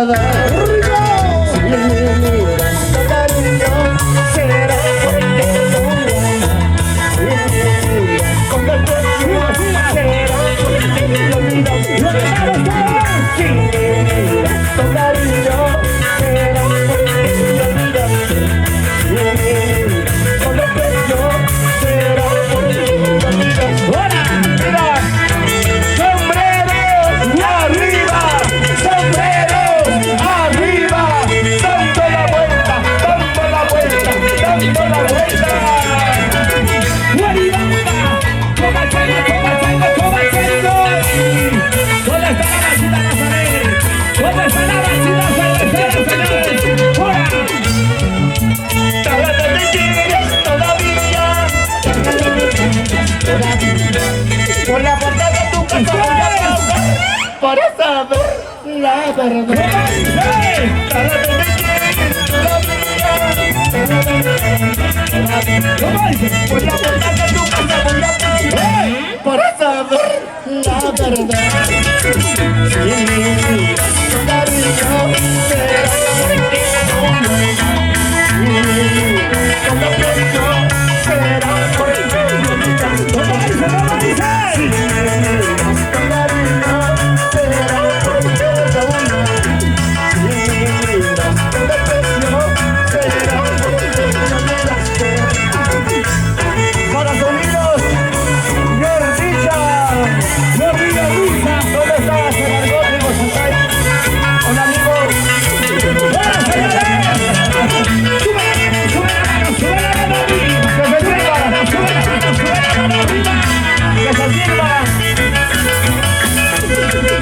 verdad. Si me das tu cariño, será porque soy buena. Si me das con desprecio, será porque lo olvido. Si me das tu cariño, será porque lo olvidaste. Si me das con desprecio, será porque lo olvidaste. ¡Hola! ¡Mira! ¡Sombreros arriba! ¡Sombreros arriba! ¡Dando la vuelta! ¡Dando la vuelta! ¡Dando la vuelta! ¡Guaribamba! ¡Toma chango! ¡Toma chango! ¡Toma chango! ¿Dónde está la vacina Nazaret? ¿Dónde está la vacina cervecera, señores? ¡Fuera! Todavía te quieres, todavía. Por la puerta de tu casa voy a pasar para saber la verdad. ¿Cómo dice? Todavía te quieres, todavía. ¿Cómo dice? Por la puerta de tu casa voy a pasar para saber la verdad. Si me miras con cariño, será porque no me amas. Si me miras con desprecio, será porque no me amas. ¿Cómo dice? ¿Cómo dice? Si me miras con cariño, será porque no me amas. Si me miras con desprecio, será porque no me amaste. Corazonitos, Gordilla, ¡Gordilla Luisa! ¿dónde estás? En el gótico, Santay. Hola, amigos. ¡Fuera, señores! ¡Sube la mano! ¡Sube la mano! ¡Sube la mano arriba! Que se sirva, ¡Sube la mano! ¡Sube la mano arriba! que se sirva.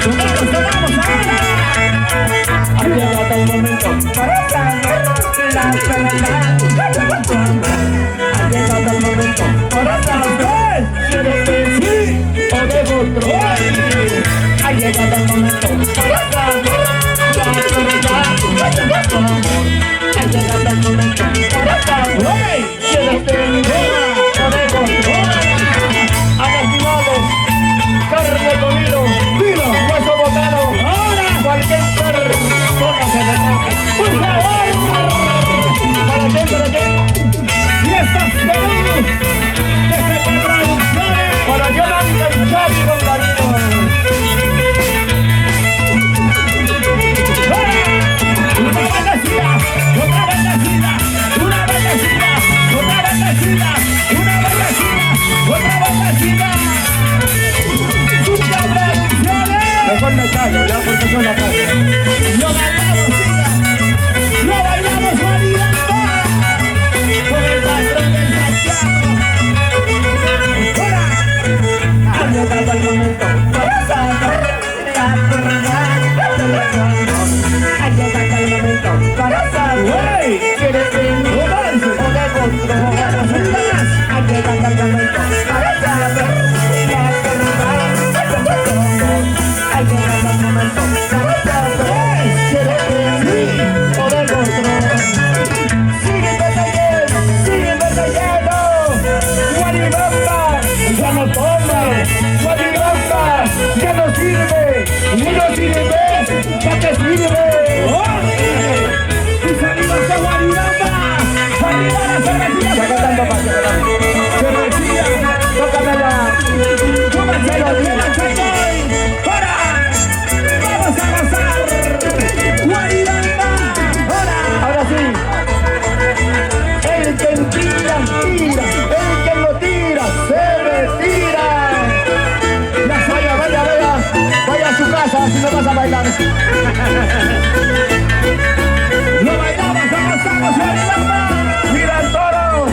¡Tomamos, tomamos ahora! Ha llegado el momento para saber la verdad. Ha llegado el momento para saber si eres de mí o de otro. Ha llegado el momento para saber la verdad. Ha llegado el momento para saber si eres de mí o de otro. Anastimados, carne comido, vino, hueso botado. Ahora cualquier persona se le toca. ¡Por favor! ¿Para qué? ¿Para qué? ¡Fiestas de luz! ¡Desde Producciones! Para Yolanda y Xavi Don Darío. ¡Una bendecida! ¡Otra bendecida! ¡Una bendecida! ¡Otra bendecida! ¡Una bendecida! ¡Otra bendecida! ¡Super Producciones! Mejor me callo, ya, porque son la calle. ¡Lo bailamos, siga! ¡Lo bailamos, Guaribamba! ¡Con el patrón del Santiago! ¡Hola! Ha llegado el momento para saber la verdad. Ha llegado el momento para saber si eres de mí o de otro. Ha llegado el momento para saber la verdad. Ha llegado el momento para saber si eres de mí o de otro. Sigue batallando, Guaribamba, ya no toma, Guaribamba, ya no sirve, y no sirve, ¿para qué sirve? ¡Y salimos de Guaribamba! ¡Arriba la cervecilla! Ya cantando para que ¡Cervecilla! tócamela. ¡Tómachelo, tómachelo! ¡Hora! ¡Vamos a gozar! ¡Guaribamba! ¡Hora! Ahora sí, el que tira, tira, el que lo tira, se retira. Vaya a su casa, si no vas a bailar. ¡Lo bailamos, avanzamos, Guaribamba! Mira el toro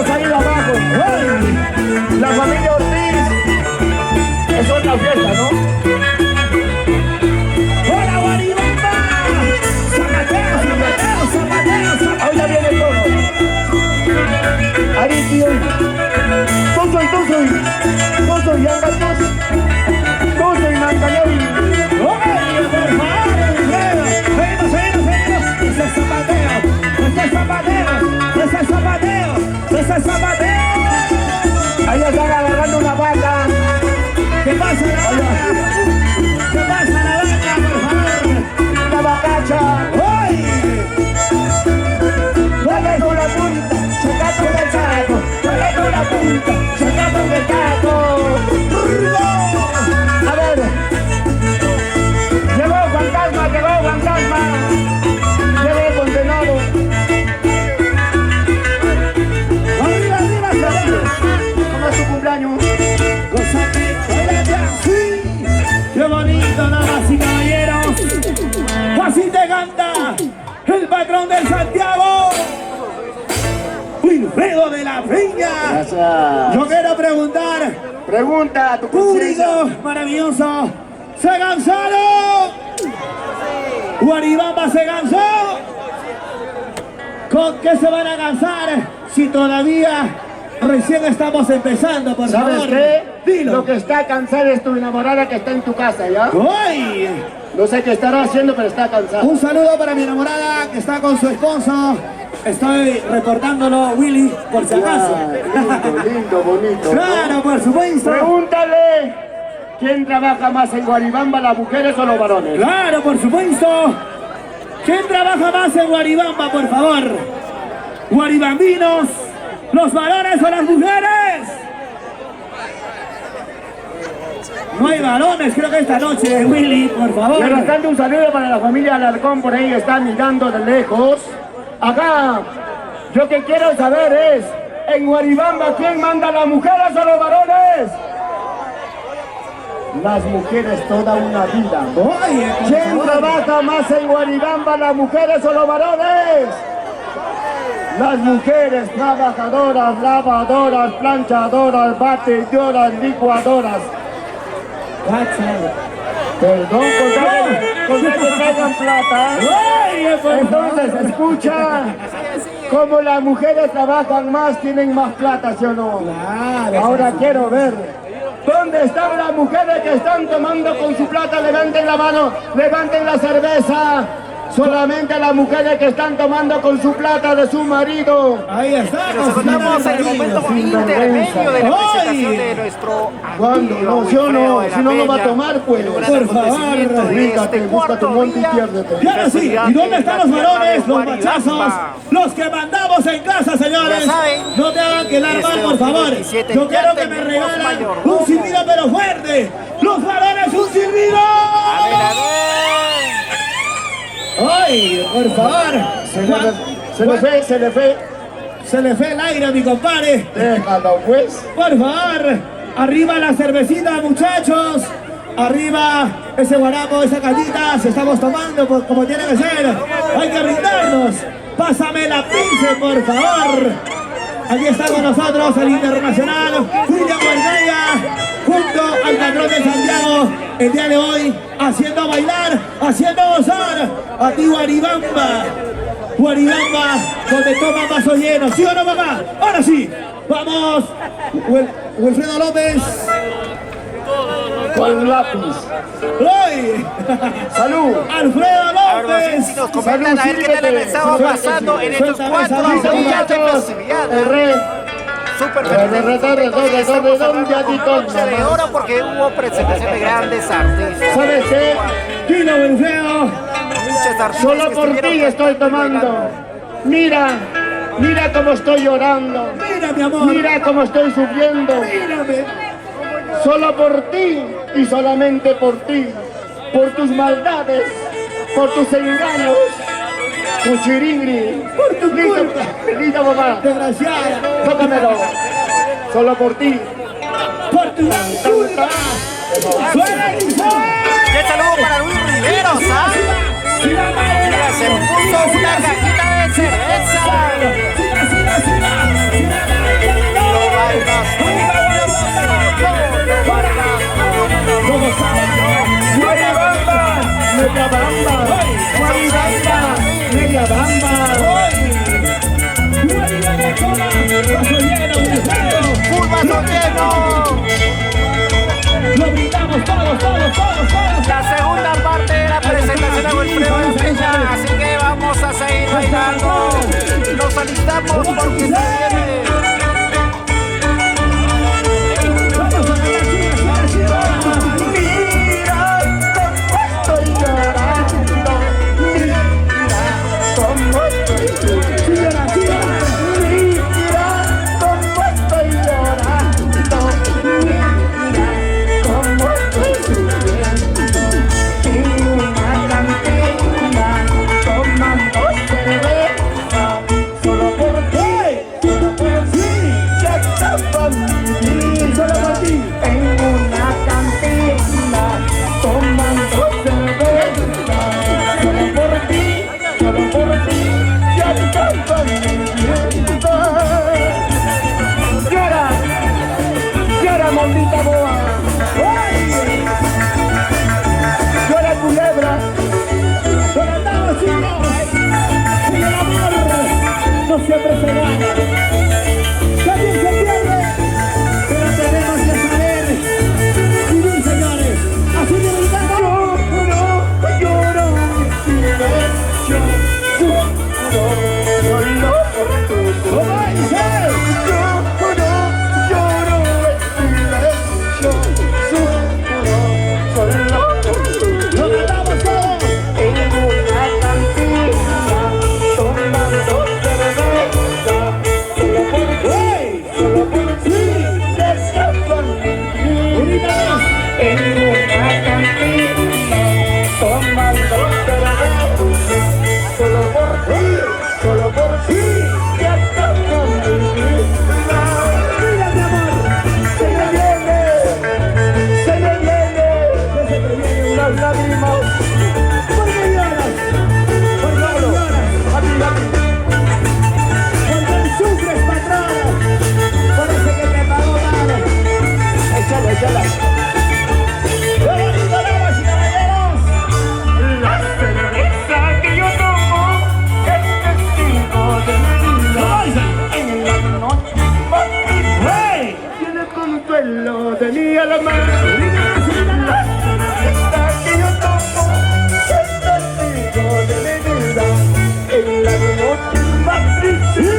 se ha ido abajo. ¡Ay! La familia Ortiz patrón del Santiago, Wilfredo de la Peña. Gracias. Yo quiero preguntar, Pregunta a tu público conciencia. maravilloso, ¿se cansaron? Guaribamba se cansó. ¿Con qué se van a cansar si todavía recién estamos empezando, por ¿Sabes favor? qué? Dilo. Lo que está cansada es tu enamorada que está en tu casa, ¿ya? ¡Ay! No sé qué estará haciendo, pero está cansada. Un saludo para mi enamorada que está con su esposo. Estoy reportándolo, Willy, por si acaso. Lindo, lindo, bonito. Claro, ¿no? por supuesto. Pregúntale, ¿quién trabaja más en Guaribamba, las mujeres o los varones? Claro, por supuesto. ¿Quién trabaja más en Guaribamba, por favor? Guaribambinos, ¿los varones o las mujeres? No hay varones, creo que esta noche, Willy, por favor. Mientras tanto, un saludo para la familia Alarcón, por ahí está mirando de lejos. Acá, yo que quiero saber es, en Guaribamba, ¿quién manda, las mujeres o los varones? Las mujeres toda una vida. Oye, por ¿Quién favor. trabaja más en Guaribamba, las mujeres o los varones? Las mujeres trabajadoras, lavadoras, planchadoras, batedoras, licuadoras. Perdón, con tal que traigan plata. Oye, por Entonces, favor. escucha, como las mujeres trabajan más, tienen más plata, ¿sí o no? Claro. Ahora quiero ver, ¿dónde están las mujeres que están tomando con su plata? Levanten la mano, levanten la cerveza. Solamente las mujeres que están tomando con su plata de su marido. Ahí está. Nos encontramos en el momento intermedio de la presentación de nuestro ¿Cuándo? amigo No, ¿sí o no? Wilfredo de la Si no, no va a Peña. tomar, pues. Un gran Por favor, acontecimiento de ubícate, este busca tu cuarto monte y día. piérdete. Claro, sí. ¿Y dónde están los varones, los machazos? Los que mandamos en casa, señores. Ya saben, No me hagan quedar mal, este por favor. 2017 Yo quiero ya que me tenemos regalan mayordomo. un silbido, pero fuerte. Los varones, un silbido. A ver, a ver. ¡Ay, por favor! Se le fue. Se le fue el aire a mi compadre. Déjalo, pues. Por favor, arriba la cervecita, muchachos. Arriba ese guarapo, esa cañita, se estamos tomando como tiene que ser. Hay que brindarnos. Pásame la pince, por favor. Aquí está con nosotros el internacional William Guardeya, junto al patrón de Santiago, el día de hoy, haciendo bailar, haciendo gozar a ti Guaribamba. Guaribamba, donde toma vaso lleno, ¿sí o no, papá? Ahora sí, vamos, Wilfredo López. Con lápiz. ¡Ay! Salud. Alfredo A ver, López. si nos comentan a ver qué tal han estado pasando en estos Suéltame, 4 salud, días de Muchachos, festividad. Súper broche de oro porque hubo presentación de grandes artistas. ¿Sabes qué? Dilo, Wilfredo. Muchos artistas Solo que por estuvieron ti estoy tomando. Mira, mira cómo estoy llorando. Mira, mi amor. Mira cómo estoy sufriendo. Mírame. Solo por ti y solamente por ti. Por tus maldades, por tus engaños. Cuchiringri. Por tu culpa. Listo, mamá. Desgraciada. Tócamelo. Solo por ti. Por tu culpa. ¡Suena el sol! Y el saludo para Luis Riveros, ¿ah? Mira, se puso una cajita de cerveza. Lo bailas tú. Guaribamba, media bamba. Guaribamba, media bamba. ¡Full vaso lleno! Lo brindamos todos. La segunda parte de la presentación de Wilfredo de la Peña, así que vamos a seguir bailando. Nos alistamos porque se viene. Mira cómo estoy llorando. Mira cómo estoy llorando. Mira cómo estoy llorando. Mira cómo estoy sufriendo. En una cantina tomando cerveza. Solo por ti, solo por ti. sí, ya estamos mi vida. Mira mi amor, se me vienen las lágrimas. ¿Por qué lloras? ¿Por qué lloras? ¿Por qué sufres, patrón? Parece que te pagó mal. Échala, échala. La cerveza que yo tomo es testigo de mi vida. En la noche más triste tiene consuelo de mi alma. La cerveza que yo tomo es testigo de mi vida. En la noche más triste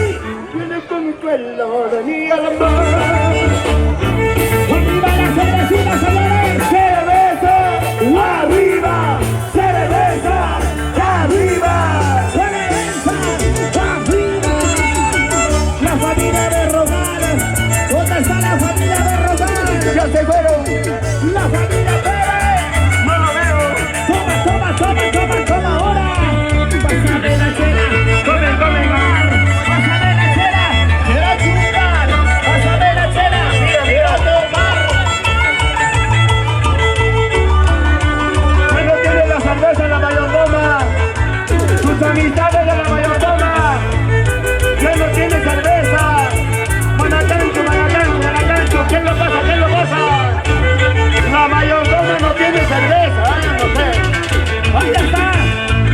tiene consuelo de mi alma. ¡Arriba la cervecita, señores! ¡Cerveza! ¡Arriba! ¡Cerveza! ¡Arriba! ¡Cerveza! ¡Arriba! La familia de Rogal. ¿Dónde está la familia de Rogal? ¡Ya se fueron! ¡La familia Pérez! ¡No lo veo! ¡Toma, toma, toma, toma, toma ahora! ¡Pásame la chela! ¡Come mar! ¡Pásame la chela! ¡Quiero chupar! ¡Pásame la chela! ¡Quiero tomar! Bueno, tiene la cerveza en la mayordoma. Sus amistades de la mayordoma. Ya no tiene cerveza. Manacancho, manacancho. ¿Quién lo pasa? ¿Quién lo pasa? La mayordoma no tiene cerveza. No sé. ¡Ahí está!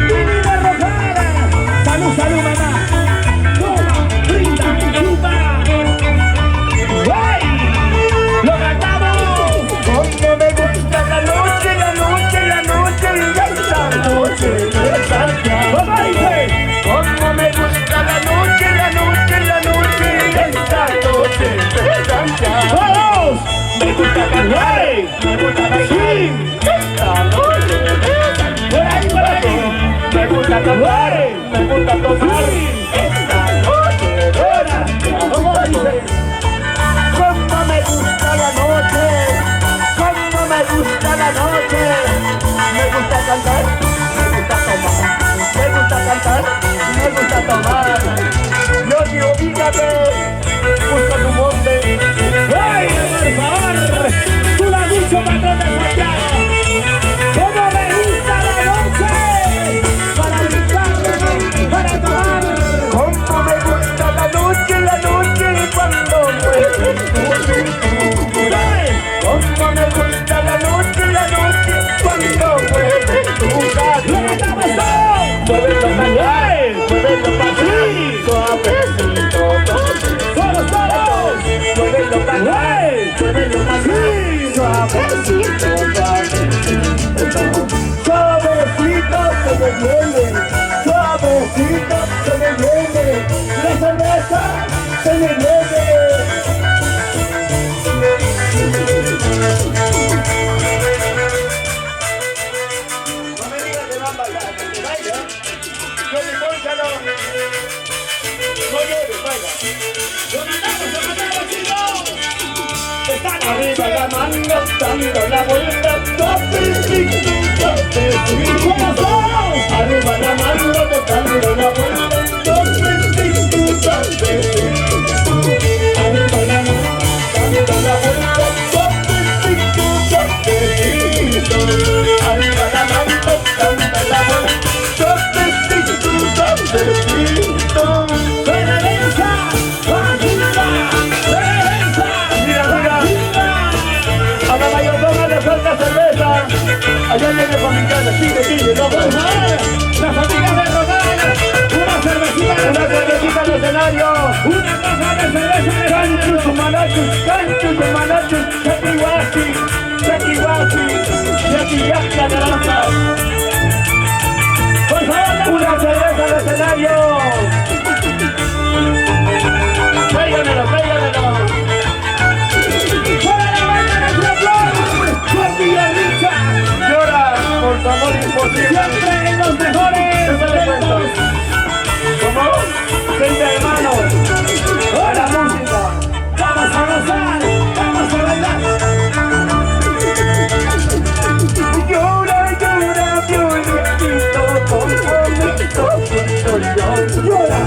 ¡Viva Rosada! ¡Salud, salud, mamá! ¡Toma! ¡Brinda! ¡Chupa! ¡Ay! ¡Lo cantamos! ¡Cómo me gusta la noche, la noche, la noche! ¡Y esta noche de Santiago! ¡Cómo dice! ¡Cómo me gusta la noche, la noche, la noche! ¡Y esta noche de Santiago! ¡Todos! ¡Me gusta cantar! ¡Me gusta bailar! ¡Esta noche de Santiago! ¡Por ahí, por ahí! ¡Me gusta cantar! ¡Me gusta tomar! ¡Esta noche de Santiago! ¿Cómo dice? ¡Cómo me gusta la noche! ¡Cómo me gusta la noche! Me gusta cantar, me gusta tomar. Me gusta cantar, me gusta tomar. Yo digo, fíjate, busca tu monte. ¡Ay, por favor! ¡Tú la mucho, patrón de Santiago! ¡Cómo me gusta la noche! Para brincar, para tomar. ¡Cómo me gusta la noche cuando mueves tu cintura! ¡Cómo me gusta la noche cuando mueves tu cadera! ¡Lo cantamos todos! ¡Muévelo para allá! ¡Muévelo para allá! ¡Suavecito! ¡Todos, todos! ¡Muévelo para allá! ¡Muévelo para allá! ¡Suavecito! ¡Suavecito se me viene! ¡Suavecito se me viene! ¡La cerveza se me viene! No me digas que van a bailar, que baila. Yo mi concha no. No llores, baila. ¡Lo matamos, chicos! Están arriba la manga, dando la vuelta. Arriba la manga, dando la vuelta. Arriba la manga, dando la vuelta. Arriba la mano, canta la voz. ¡Cerveza! ¡Arriba! ¡Cerveza! Mira, mira. A la mayordoma le falta cerveza. Allá viene con mi casa, sigue, no puedo más. La familia de Rogal. Una cervecita al escenario. Una caja de cerveza. Canchos, manachos, Yaquillacta naranja. Por favor, una cerveza al escenario. Tráiganmelo. ¡Fuera la banda de Flor! ¡Por Villarrica! Llora por su amor imposible. Siempre en los mejores momentos. ¿Cómo? 30 hermanos. ¡A la música! ¡Vamos a gozar! ¡Vamos a bailar! Llora, violentito, con bonito, llora,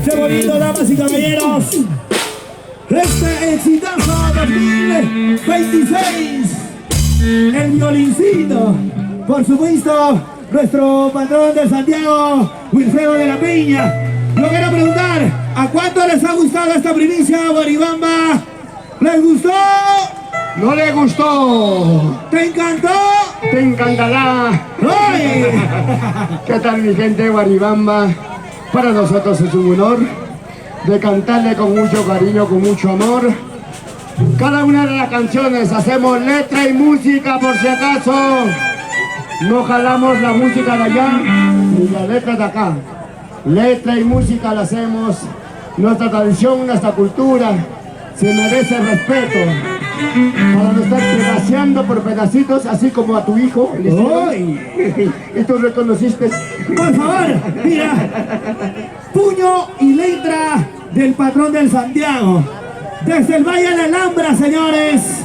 Qué bonito, damas y caballeros. Este exitazo 2026. El violincito. Por supuesto, nuestro patrón de Santiago, Wilfredo de la Peña. Yo quiero preguntar, ¿a cuánto les ha gustado esta primicia, Guaribamba? ¿Les gustó? ¿No le gustó? ¿Te encantó? Te encantará. ¡Ay! ¿Qué tal, mi gente de Guaribamba? Para nosotros es un honor de cantarle con mucho cariño, con mucho amor. Cada una de las canciones hacemos letra y música, por si acaso. No jalamos la música de allá ni la letra de acá. Letra y música la hacemos. Nuestra tradición, nuestra cultura se merece respeto. Para no estar pedaceando por pedacitos, así como a tu hijo. Y tú reconociste. Por favor, mira. Puño y letra del patrón del Santiago. Desde el Valle de la Alhambra, señores.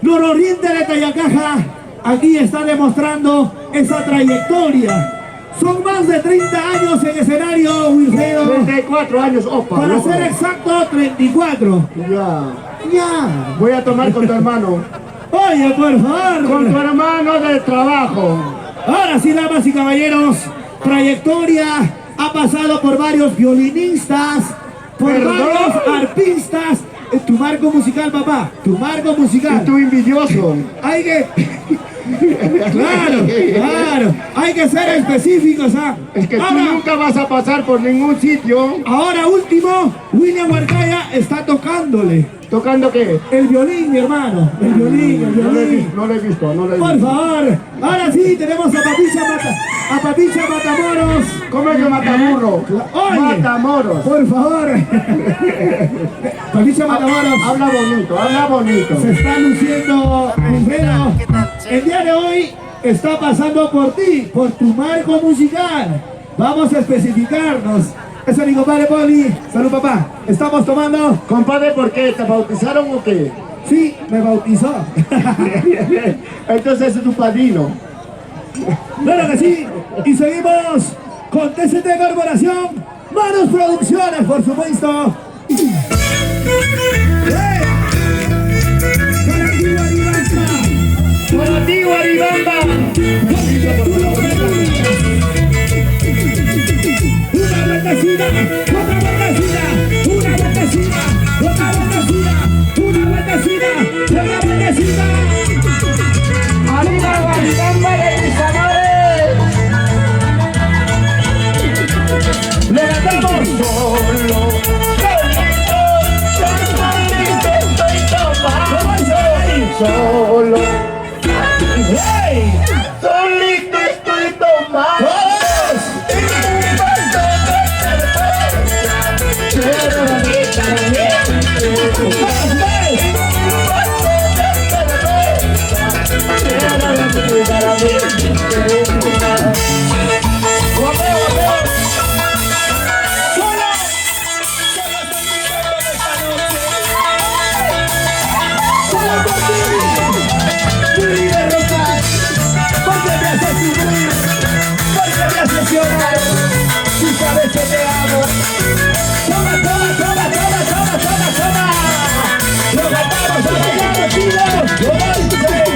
Nororiente de Tayacaja. Aquí está demostrando esa trayectoria. Son más de 30 años en escenario, Wilfredo. 34 años, opa. Para ser exacto, 34. Ya. Voy a tomar con tu hermano. Oye, por favor. Con tu hermano de trabajo. Ahora sí, damas y caballeros, trayectoria, ha pasado por varios violinistas, por varios arpistas. Tu marco musical, papá, tu marco musical. Y tú envidioso. Hay que... Claro, hay que ser específicos, ¿ah? Es que tú nunca vas a pasar por ningún sitio. Ahora último, William Huarcaya está tocándole. ¿Tocando qué? El violín, mi hermano, el violín. No lo he visto. Por favor, ahora sí tenemos a Papicha Matamoros. ¿Cómo es que Mataburro? Oye, Matamoros. por favor. Papicha Matamoros. Habla bonito. Se está luciendo primero. El día de hoy está pasando por ti, por tu marco musical. Vamos a especificarnos. Eso mi compadre Poli. Salud, papá. Estamos tomando. Compadre, ¿por qué? ¿Te bautizaron o qué? Sí, me bautizó. Entonces es tu padrino. Claro que sí. Y seguimos con TCT Corporación, Manos Producciones, por supuesto. Para ti, Guaribamba. Una vueltecita, otra vueltecita, una vueltecita, otra vueltecita, una vueltecita, otra vueltecita. ¡Arriba, Guaribamba de mis amores! ¡Lo cantamos! Solo, ¡Hey! solito estoy tomando. ¡Todos! Porque me haces sufrir, porque me haces llorar. Tú sabes que te amo. Toma, toma, toma, toma, toma, toma, toma. Lo cantamos, lo bailamos, chicos. Lo bailamos.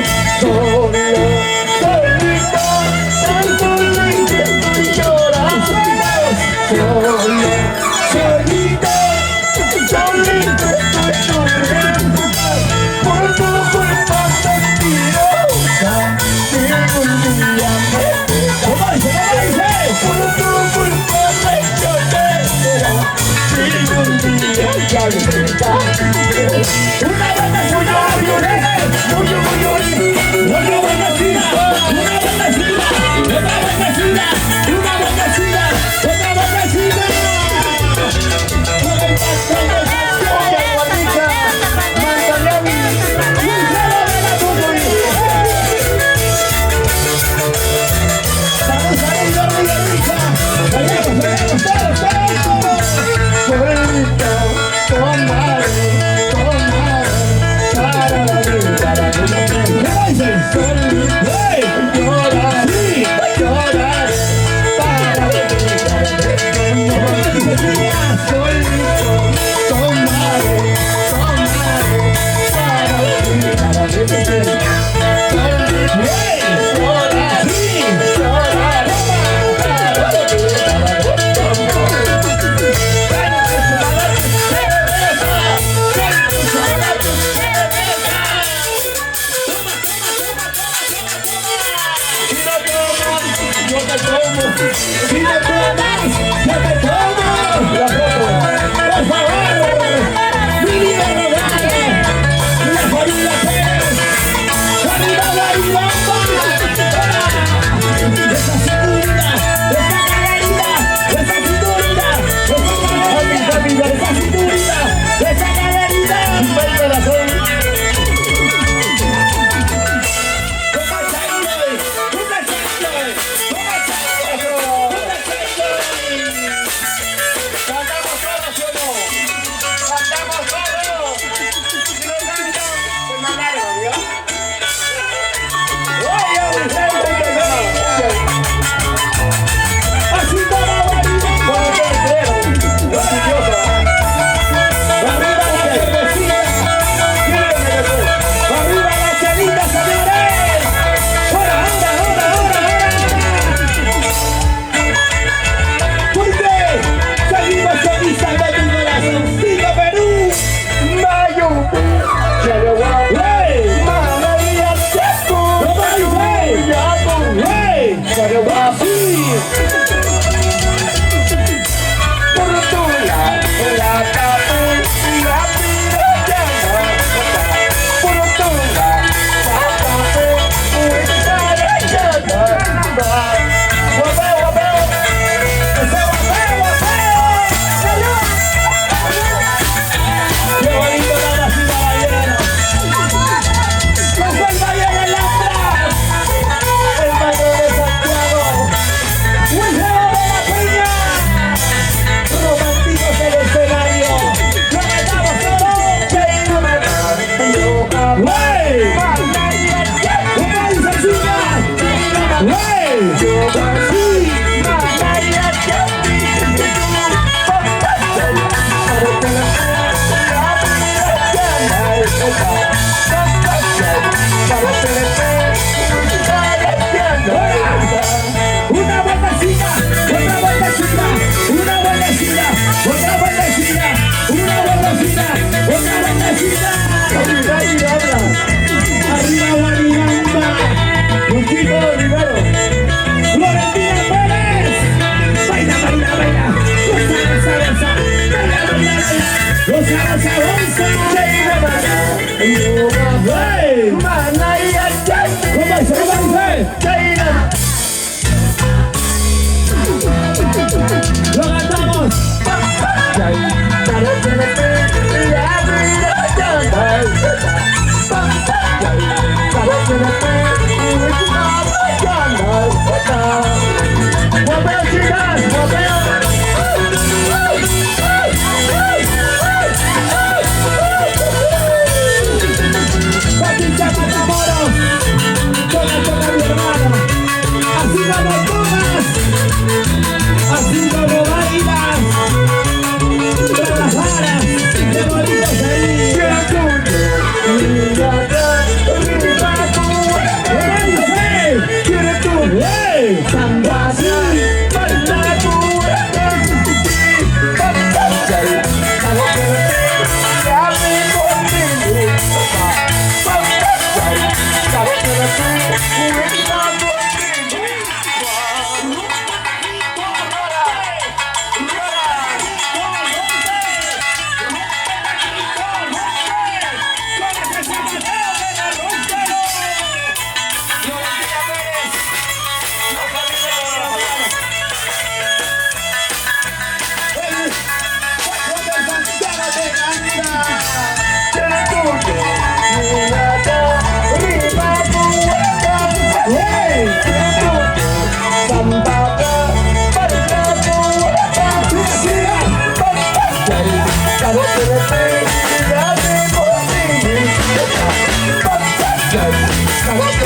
Seguimos, vamos,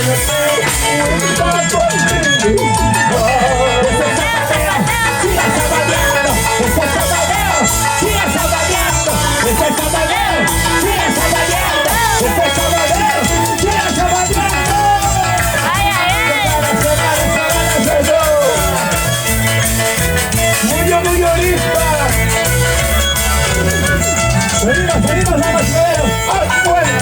bueno.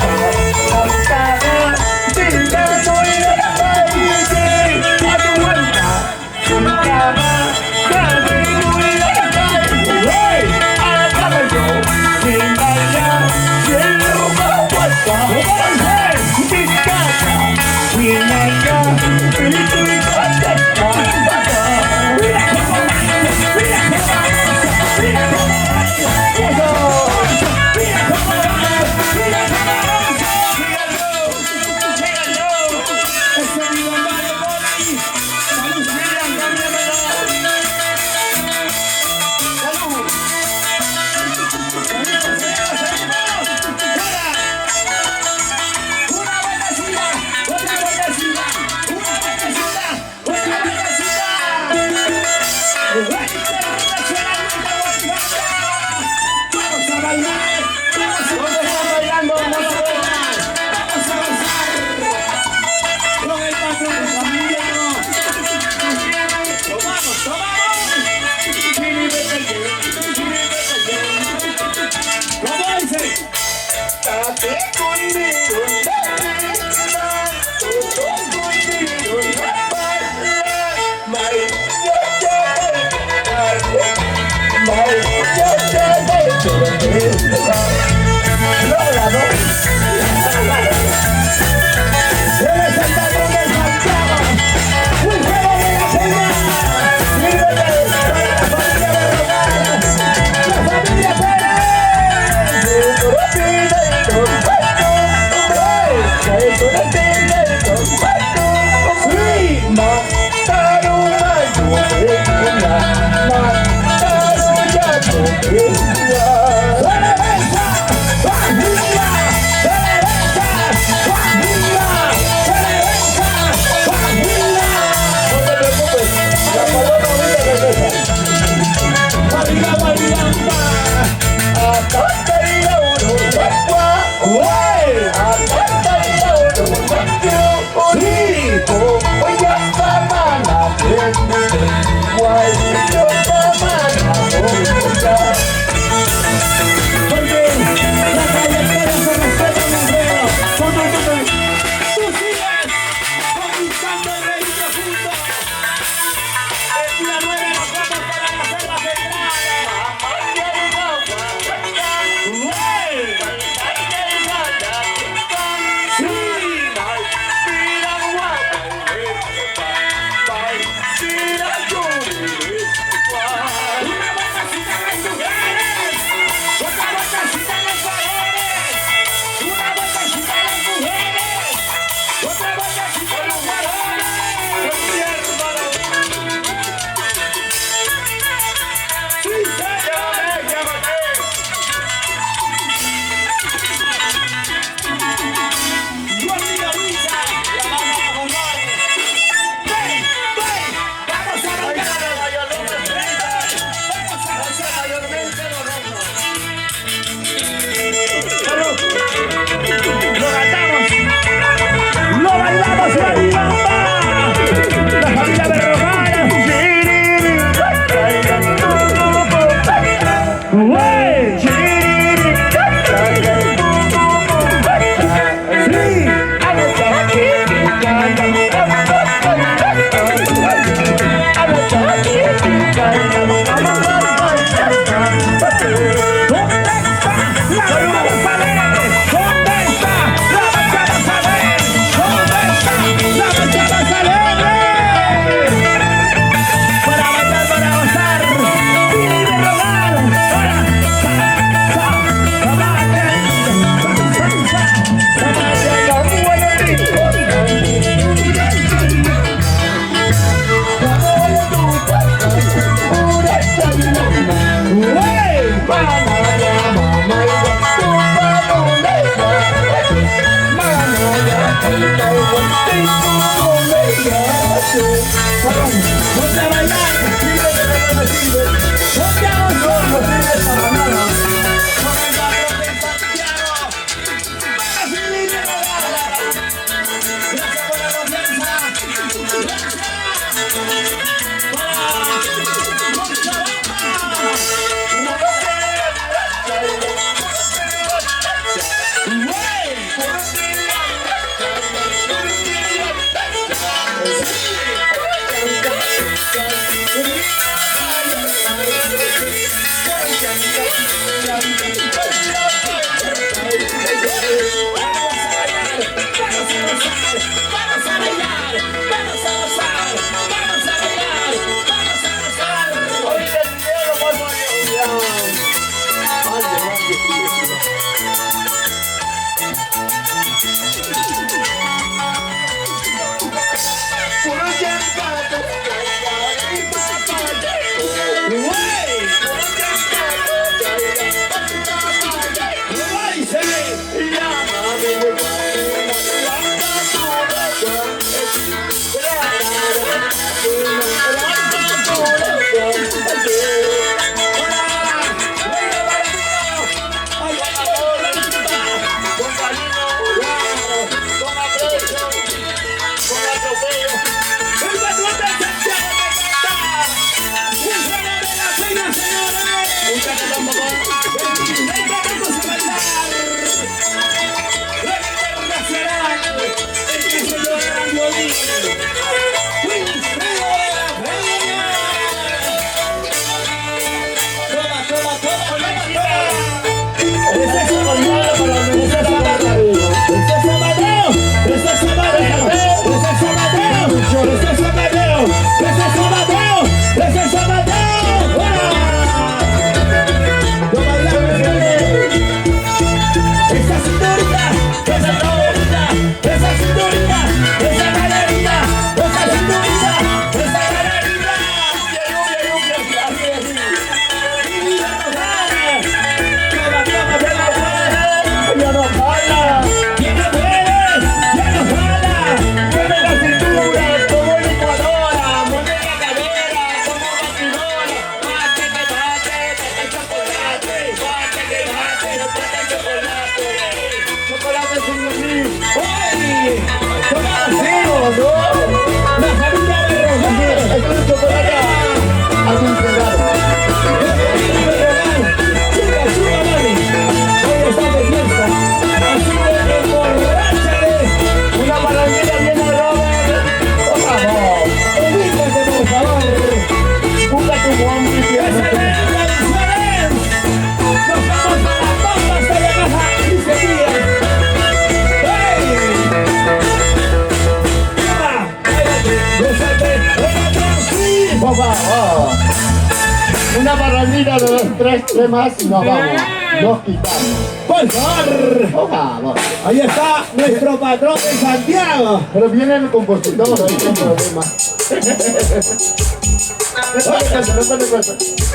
Una barrandita de los 3 temas y nos vamos. Nos quitamos. ¡Por favor! Por favor. Ahí está nuestro patrón de Santiago. Pero viene el compositor, ahí no hay problema.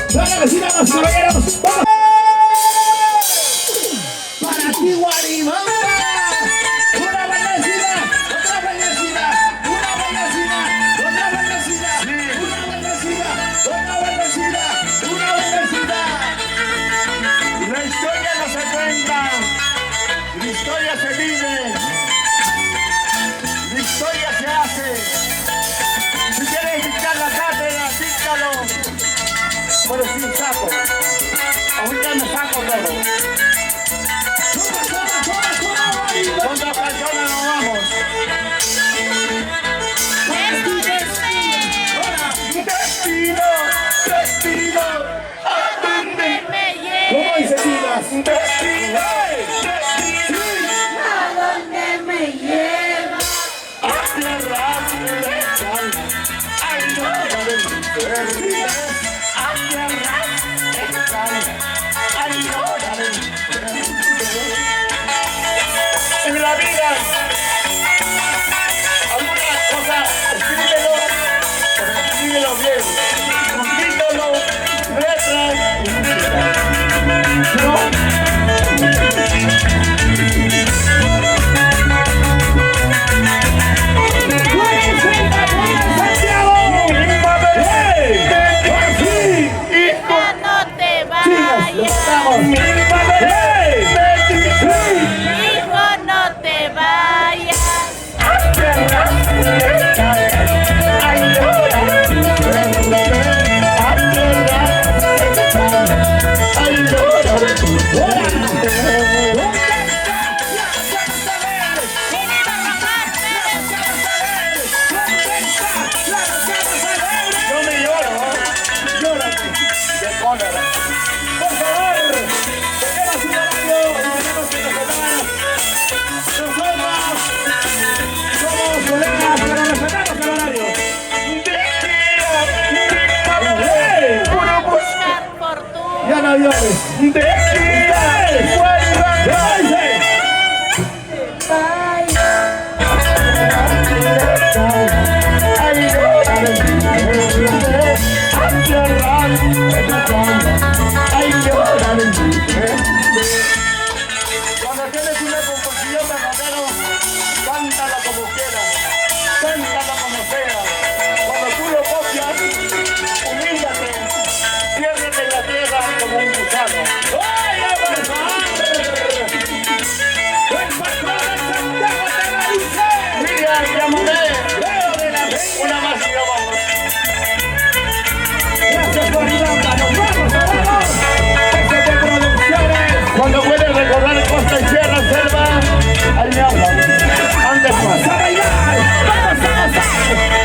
¡Claro que sí, damas y caballeros! ¡Vamos! ¡Para ti, Guarimamba! ¡Una bendecida! ¡Otra bendecida! ¡Una bendecida! ¡Otra bendecida! ¡Una bendecida! ¡Otra bendecida! ¡Una bendecida! La historia no se cuenta, la historia se vive, la historia se hace. Si quieres dictar la cátedra, díctalo, pero sin saco. Ahorita me saco todo. Contra personas nos vamos. Destino, destino, ¿a dónde me lleva? ¿Cómo dice Tinas? destino? ¿A dónde me lleva? A tierra lejana, ay no de mi ser. A tierra lejana, ay no de mi ser. En la vida, algunas cosas, escríbelo, pero escríbelo bien. Título, letras y música. ¿No? aviones. Cuando tienes una composición de rockero, cántala como quieras, cántala como sea. Cuando tú lo copias, humíllate, piérdete en la tierra como un gusano. Miriam, llámame, una más y nos vamos. Gracias por Irlanda, nos vamos, nos vamos. Éxito de Producciones. Cuando puedes recordar costa y sierra, selva, ahí me hablan. Antes más. ¡Vamos a bailar! ¡Vamos a gozar!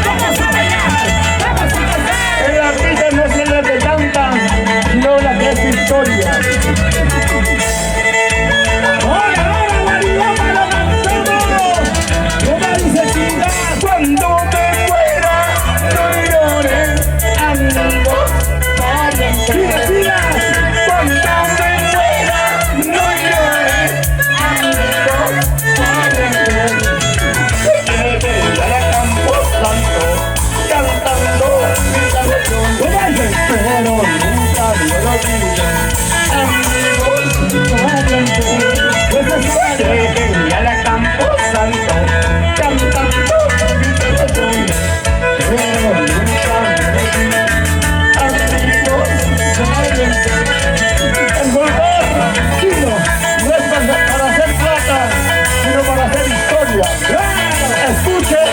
¡Vamos a bailar! ¡Vamos a gozar! El artista no es la que canta, sino la que es historia. ¡Ahora, ahora, Guaribamba, lo cantamos! ¿Cómo dice Chinga? Cuando me fuera, no llores, amigos, ¡Siga, siga! cuando me fuera, no llores, amigos, a la campo santo, cantando mi canción, ¿Cómo dice? pero nunca me lo olvides, amigos, a la campo santo, cantando mi canción, pero nunca me lo olvides, amigos, el volver, no es para hacer plata, sino para hacer historia. Escuche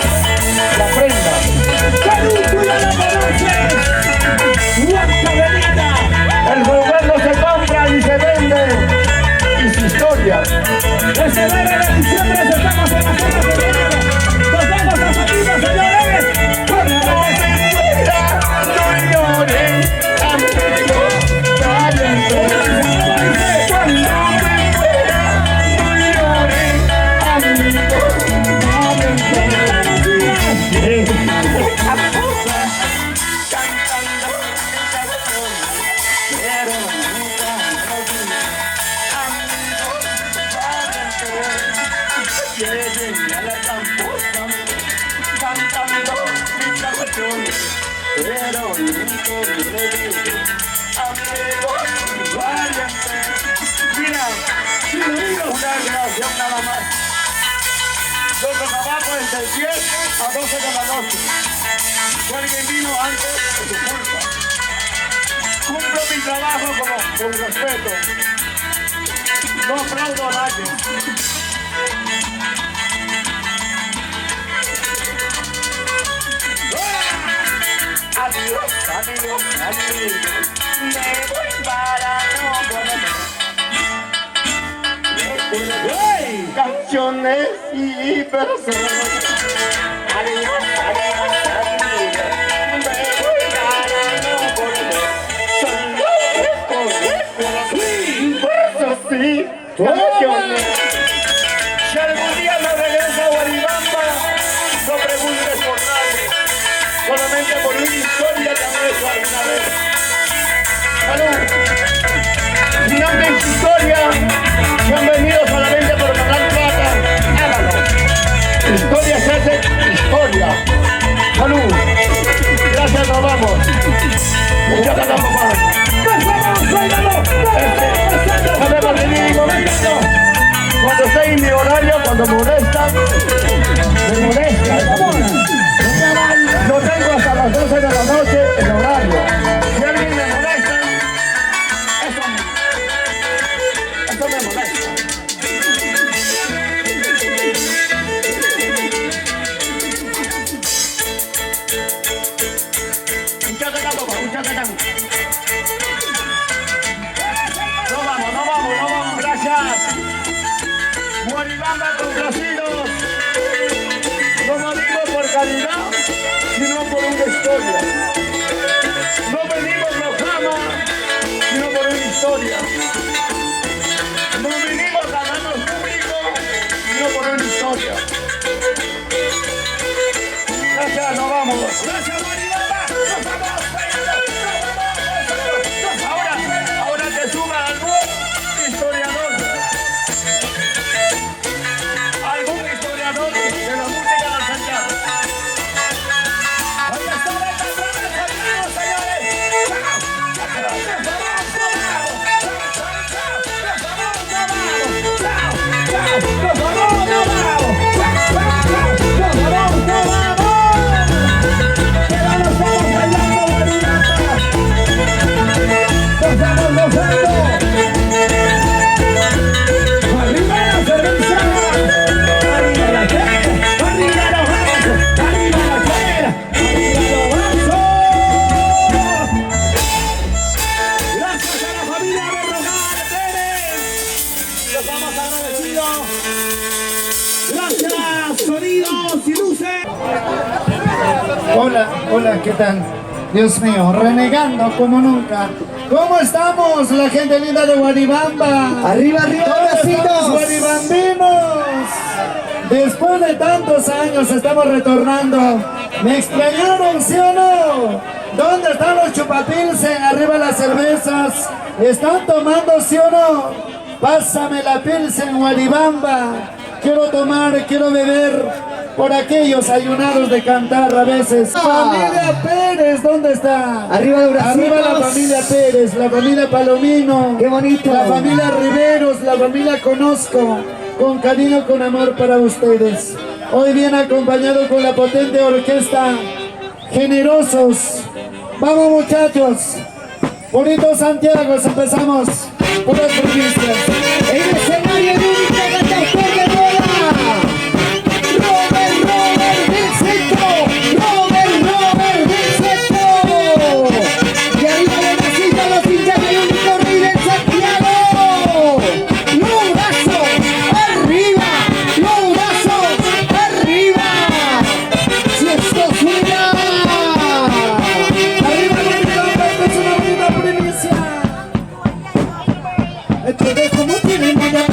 y aprenda. ¡Salud, tú ya la conoces! ¡Guanta Benita! El volver no se compra ni se vende, y su historia. El severo de diciembre estamos en la zona de verano. ¡Nos vamos a Fatima, señores! Cuando me fuera, no llores, amigos, cállate. Cuando me fuera, no llores, amigos, cállate. Cantando mi canción, pero nunca me olvides, amigos, cállate. Lleguen a la camposa, cantando mi canción, pero nunca me olvides, amigos, váyanse. Mira, una grabación nada más. Los trabajos es de 10 a 12 de la noche. Si alguien vino antes, es su culpa. Cumplo mi trabajo con respeto. No aplaudo a nadie. Adiós, adiós, adiós. Me voy para no volver. Canciones y personas. Adiós, adiós, adiós. Me voy para no volver. Solo recuerdo, eso sí, canciones. Si algún día me regreso a Guaribamba, no preguntes por nadie. Solamente por una historia que han hecho alguna vez. ¡Salud! Si no tenéis historia, si han venido solamente por ganar plata, háganlo. Historia se hace historia. ¡Salud! Gracias, nos vamos. Ya ganamos más. Sabemos de mí, cuando estoy en mi horario, cuando me molestan, me molestan. Lo tengo hasta las 12 de la noche el horario. Si alguien me molesta, eso me molesta. No vamos, gracias. Guaribamba complacidos. No venimos por calidad, sino por una historia. No venimos por fama, sino por una historia. No venimos ganando público, sino por una historia. Gracias, nos vamos. Gracias, Guaribamba. Nos vamos. Ahora te Hola, hola, ¿qué tal? Dios mío, renegando como nunca. ¿Cómo estamos, la gente linda de Guaribamba? Arriba, arriba, ¿Cómo estamos, bracitos. guaribambinos? Después de tantos años estamos retornando. ¿Me extrañaron, sí o no? ¿Dónde están los chupapilsen? Arriba las cervezas. ¿Están tomando, sí o no? Pásame la pilsen, Guaribamba. Quiero tomar, quiero beber. Por aquellos ayunados de cantar a veces. Familia Pérez, ¿dónde está? Arriba de bracitos. Arriba la familia Pérez, la familia Palomino. Qué bonito. La familia Riveros, la familia Conozco. Con cariño, con amor para ustedes. Hoy viene acompañado con la potente orquesta Generosos. Vamos, muchachos. Bonito Santiago, empezamos. Puras primicias. En el escenario de única cantautor de moda. Robert del Centro. Robert del Centro. Y arriba de Brasil, los hinchas del único rey de Santiago. Los brazos arriba. Los brazos arriba. Si esto suena. Arriba Guaribamba, esta es una bonita primicia. Esto de como tienen, voy a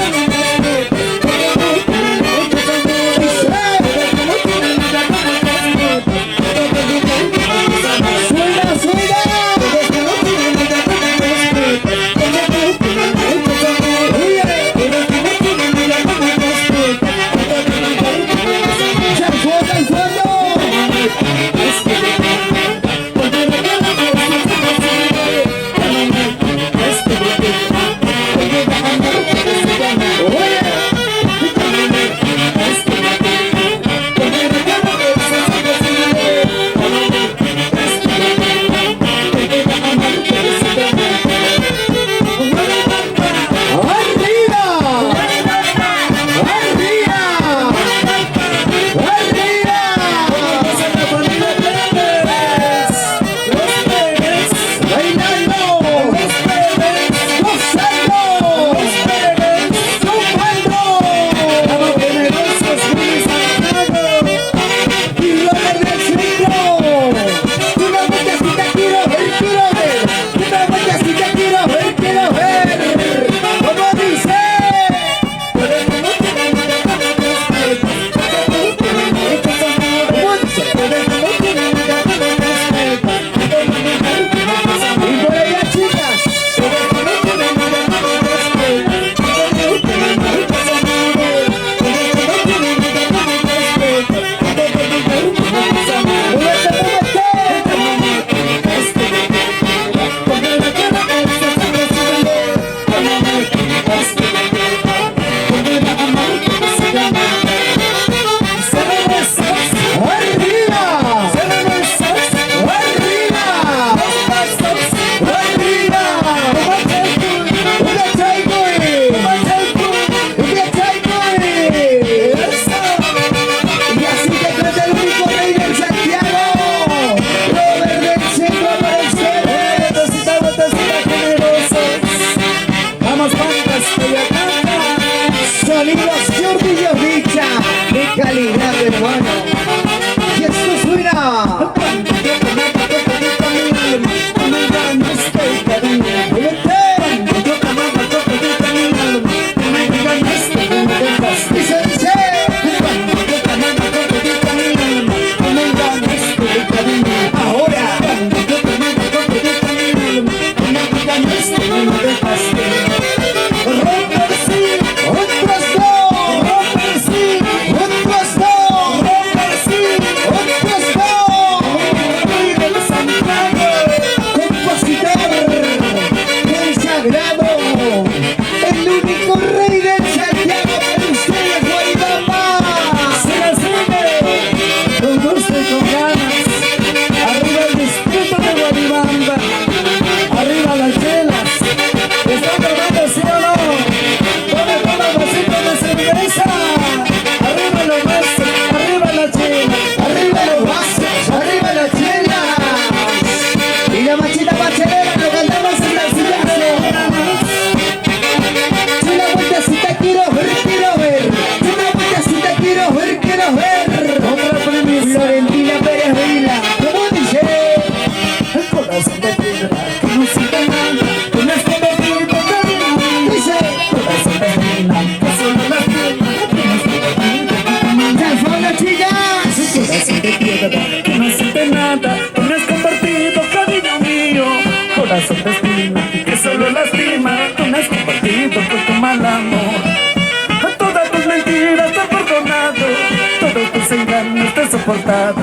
te he soportado,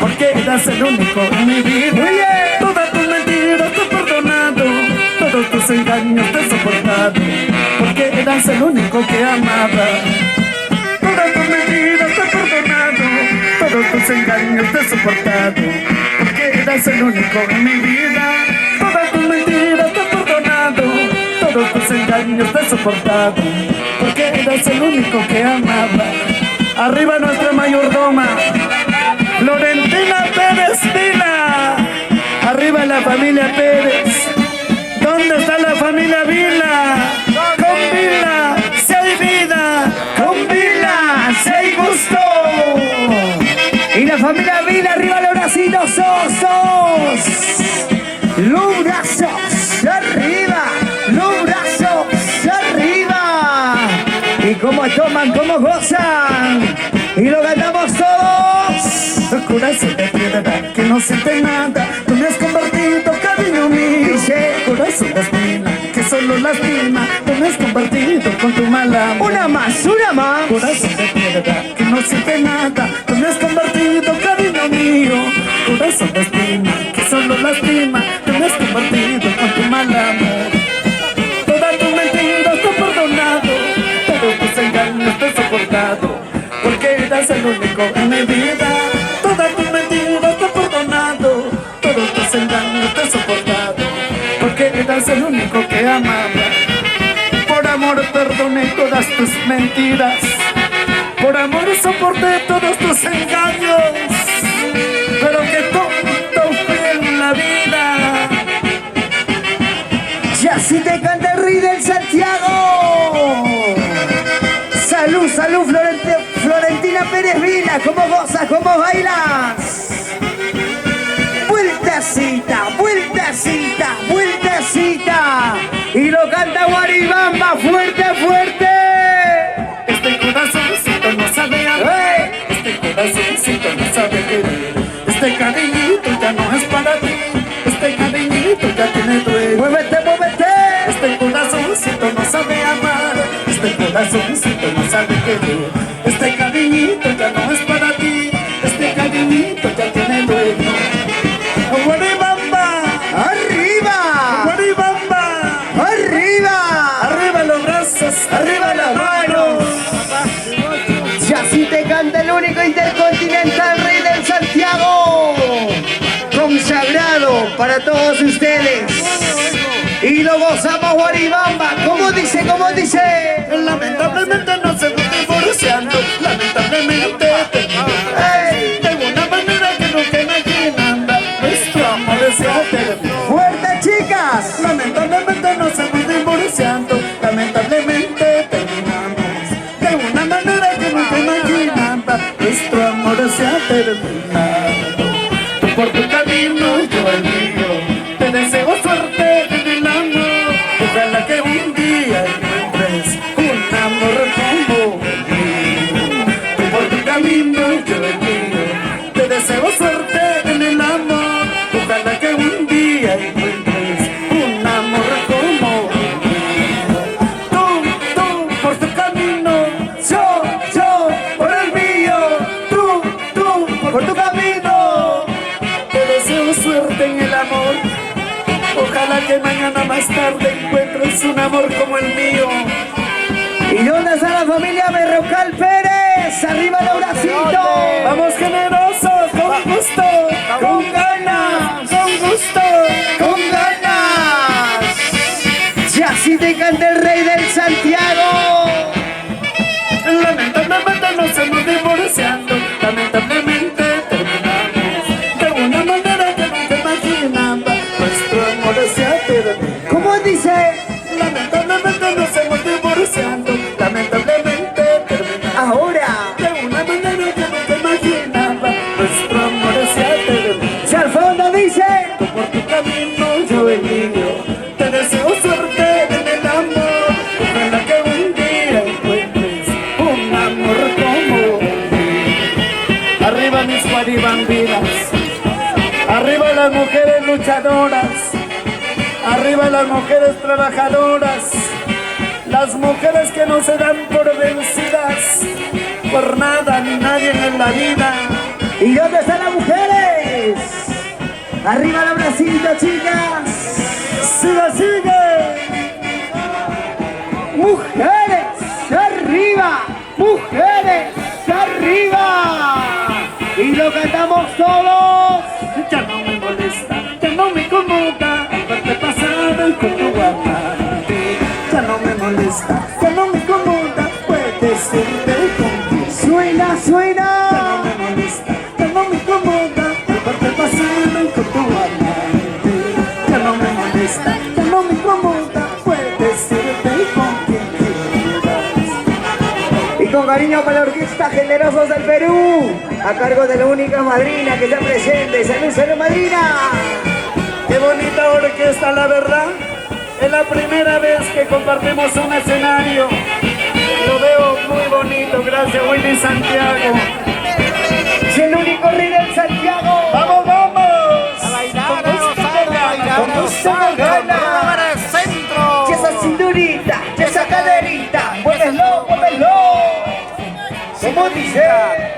porque eras el único en mi vida. Todas tus mentiras te he perdonado, todos tus engaños te he soportado, porque eras el único que amaba. Todas tus mentiras te he perdonado, todos tus engaños te he soportado, porque eras el único en mi vida. Todas tus mentiras te he perdonado, todos tus engaños te he soportado, porque eras el único que amaba. Arriba nuestra mayordoma, Florentina Pérez Vila. Arriba la familia Pérez. ¿Dónde está la familia Vila? Con Vila si hay vida, con Vila si hay gusto. Y la familia Vila, arriba los bracitos, los brazos arriba, los brazos arriba. Y cómo toman, cómo gozan, y lo cantamos todos. El corazón de piedra que no siente nada, tú me has convertido, cariño mío. Dice, Corazón de espina que solo lastima, tú me has convertido con tu mala amor. una más. Corazón de piedra que no siente nada, tú me has convertido, cariño mío. Corazón de espina que solo lastima, tú me has convertido con tu mal amor. Todas tus mentiras te he perdonado, todos tus engaños te he soportado, porque eras el único en mi vida. Todas tus mentiras te he perdonado, todos tus engaños te he soportado, porque eras el único que amaba. Por amor perdoné todas tus mentiras, por amor soporté todos tus engaños, pero que tonto fui en la vida. Y así te canta el rey del Santiago. Salud, salud, Florentina Pérez Vila. ¿Cómo gozas, cómo bailas? Vueltacita, vueltacita, vueltacita. Y lo canta Guaribamba, fuerte, fuerte. Este corazoncito no sabe amar, este corazoncito no sabe querer, este cariñito ya no es para ti, este cariñito ya tiene dueño. Muévete, muévete. Este corazoncito no sabe amar, este corazoncito no sabe querer, este cariñito ya no es para ti, este cariñito ya tiene dueño. Guaribamba, Arriba, Guaribamba, arriba. arriba los brazos, arriba las manos. Y así te canta el único intercontinental rey del Santiago, consagrado para todos ustedes. Y lo gozamos Guaribamba. ¿Cómo dice? ¿Cómo dice? Lamentablemente nos hemos divorciando, lamentablemente ¡Ey! de una manera que nunca imaginaba, nuestro amor se ha terminado. ¡Fuerte, chicas! Lamentablemente nos hemos divorciando, lamentablemente terminamos, de una manera que nunca imaginaba, nuestro amor se ha terminado. Tú por tu camino, yo el mío, te deseo suerte en el amor, ojalá que un día encuentres un amor como el mío. Tú por tu camino, yo el mío, te deseo suerte en el amor, ojalá que un día encuentres un amor como el mío. Tú por tu camino, Yo por el mío. tú Por tu camino. te deseo suerte en el amor, ojalá que mañana más tarde encuentres un amor como el mío. ¿Y dónde está la familia Berrocal Pérez? ¡Arriba el bracito! Vamos generosos, con gusto, con ganas, con gusto. ¡Con ganas! Y así te canta el rey del Santiago. Lamentablemente nos hemos divorciando, lamentablemente terminamos, de una manera que nunca imaginaba, nuestro amor se ha terminado. ¿Cómo dice? Lamentablemente nos hemos divorciando, lamentablemente terminamos, Ahora. de una manera que nunca imaginaba, nuestro amor se ha terminado. Si al fondo dice. Tú por tu camino, yo el mío, te deseo suerte en el amor, ojalá que un día encuentres un amor como el mío. Arriba mis guaribambinas, arriba las mujeres luchadoras, arriba las mujeres trabajadoras, las mujeres que no se dan por vencidas por nada ni nadie en la vida. dónde están las mujeres? Arriba los bracitos, chicas. Sigue, sigue. Mujeres, arriba. Mujeres, arriba. Y lo cantamos todos. Ya no me molesta, ya no me incomoda verte pasar y con tu amante. Ya no me molesta, ya no me incomoda, puedes irte contigo. Suena, suena. Ya no me molesta, ya no me incomoda verte pasar y con tu amante. Ya no me molesta, ya no me incomoda, puedes irte con quien quieras. Y con cariño para la Orquesta Generosos del Perú, a cargo de la única madrina que está presente. Salud, salud, madrina. Qué bonita orquesta, la verdad. Es la primera vez que compartimos un escenario. Lo veo muy bonito, gracias Willy Santiago. Es el único rey del Santiago. ¡Vamos, vamos! A bailar, a gozar, a bailar, a gozar, para el centro. Y esa cinturita, y esa caderita, muévelo, muévelo. ¿Cómo dice?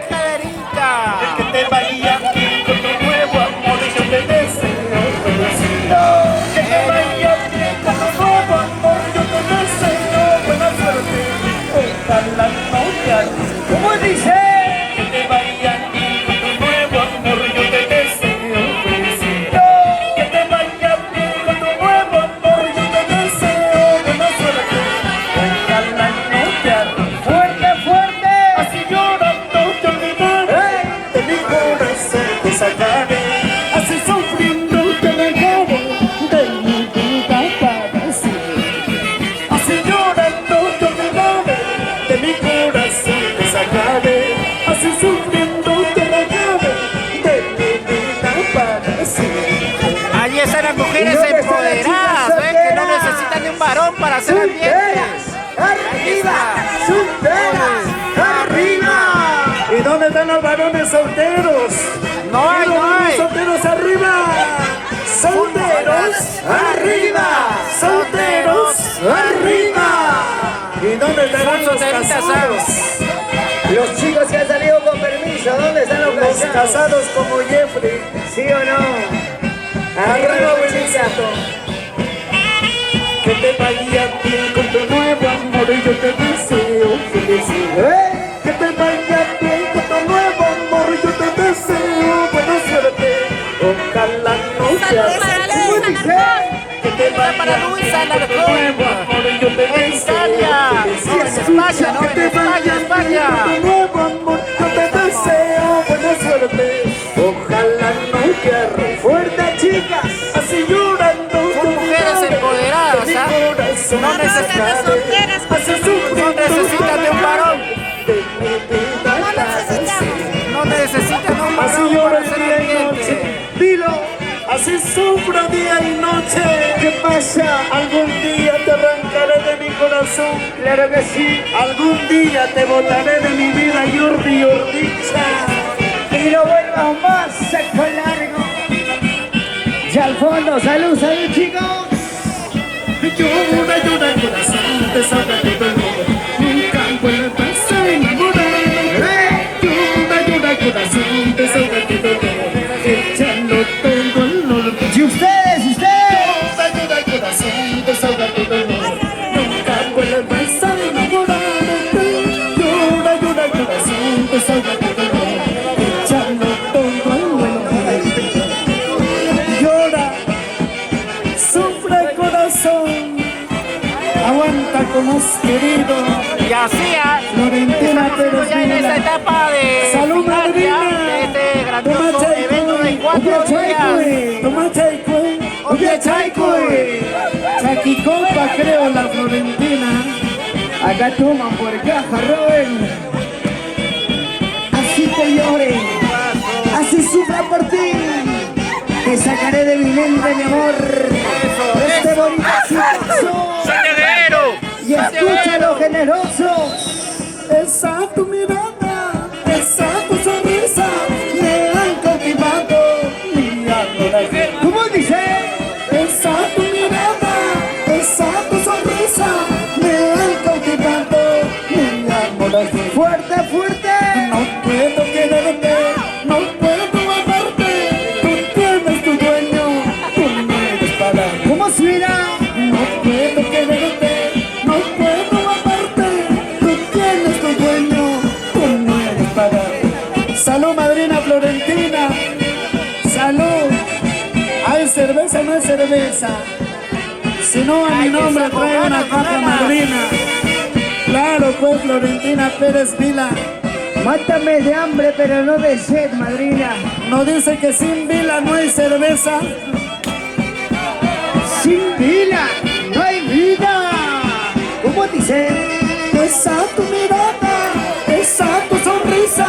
Caderita. El que te vaya bien con tu nuevo amor, yo te deseo felicidad. Que te vaya bien con tu nuevo amor, yo te deseo buena suerte. Ojalá no te arruines. ¿Cómo dice? Que te vaya bien con tu nuevo amor, yo te deseo felicidad. Que te vaya bien con tu nuevo amor, yo te deseo buena suerte. Ojalá no te arruines. Fuerte, fuerte. Así llorando te olvidaré de mi corazón, te sacaré. Así sufriendo te alejaré de mi vida para siempre. Así llorando te olvidaré de mi corazón, te sacaré. Así sufriendo te alejaré de mi vida para siempre. Allí están las mujeres ¿Y dónde están las empoderadas, chicas ¿ves? Que no solteras? necesitan de un varón para hacer ambientes. Arriba, solteras, arriba. ¿Y dónde están los varones solteros? No hay, ¿Y los no varones hay. solteros arriba? Solteros arriba, solteros arriba. ¿Y dónde están los solteritas, casados? Los chicos que han salido con permiso, ¿dónde están los Los casados? casados como Jeffrey. ¿Sí o no? Arriba, Arriba, Wilson. chicas. Que te vaya bien con tu nuevo amor y yo te deseo felicidad. Que te vaya bien con tu nuevo amor y yo te deseo buena suerte. Ojalá no te Saludos para arruines. Luis Alarcón. Que te vaya Para Luis bien con tu Alarcón. nuevo amor y yo te En deseo Italia. felicidad. No, en España, no, Que en te España, vaya España. bien con tu nuevo amor, yo te deseo buena suerte. Ojalá no te arruines. Fuerte, chicas. Así llorando Son mujeres empoderadas, ¿ah? No necesitan, no necesitan de un varón. No necesitan de un Así varón lloro para el hacer día y noche. ambiente. Dilo. Así sufro día y noche. ¿Qué pasa? Algún día te arrancaré de mi corazón. Claro que sí. Algún día te botaré de mi vida, Jordi Ordicha. Y lo vuelvas más seco largo. Y al fondo, salud, salud, chicos. Llora, llora el corazón, desahoga todo el dolor. Nunca vuelvas a enamorarme. Llora, llora el corazón, desahoga todo el dolor. Échalo todo el olor. Y ustedes, ustedes. Llora, llora el corazón, desahoga todo el dolor. Nunca vuelvas a enamorarte. Llora, llora el corazón, desahoga todo el dolor. Échalo todo el dolor. Llora, sufre el corazón. Aguanta como has querido. Y así, Florentina estamos ya en esta etapa de Salud, final ya madrina. de este grandioso Toma evento de chaico, 4 días. toma chaico, Obvia chaico. Chaquicopa creo la Florentina. Acá toman por caja, Robin. Así te lloren. Así sufra por ti. Te sacaré de mi mente, mi amor. Este bonito chico. ¡Soy guerrero! Y escucha lo generoso. Esa tu mirada, esa tu sonrisa me han cautivado mi adoración. ¿Cómo dice? Esa tu mirada, esa tu sonrisa me han cautivado mi adoración. Fuerte, fuerte. No puedo quererte, no puedo Salud, madrina Florentina. Salud. Hay cerveza, no hay cerveza. Si no, a mi nombre trae una caja, madrina. Claro, pues, Florentina Pérez Vila. Mátame de hambre, pero no de sed, madrina. ¿No dice que sin Vila no hay cerveza? Sin Vila no hay vida. ¿Cómo dice? Esa tu mirada, esa tu sonrisa,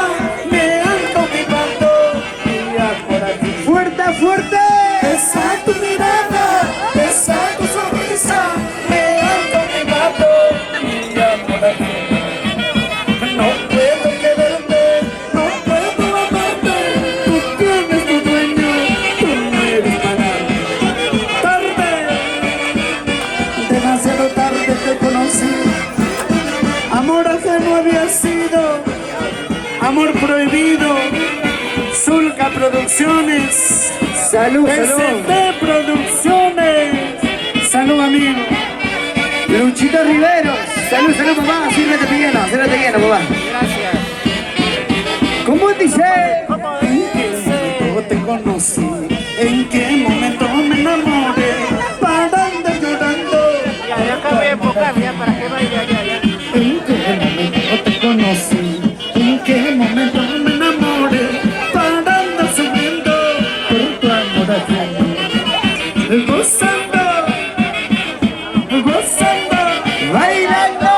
me han cautivado. Mira por aquí. ¡Fuerte, fuerte! Esa tu mirada, esa tu sonrisa, me han cautivado. Mira por aquí. No puedo quererte, no puedo amarte. Tú tienes tu dueño, tú no eres para mí. Tarde, demasiado tarde te conocí. Amor ajeno había sido, amor prohibido. Zulca Producciones. Salud, salud. ST Producciones. Salud, amigo. Luchito Riveros. Salud, salud, papá. Sírvete lleno, papá. Gracias. ¿Cómo dice? ¿En qué momento te conocí? ¿En qué momento me enamoré? Parando llorando. Ya acabé de enfocar, ya para que vaya, ya. ¿En qué momento te conocí? ¿En qué momento me enamoré? Parando sufriendo por tu amor ajeno. Gozando, gozando, ¡Bailando!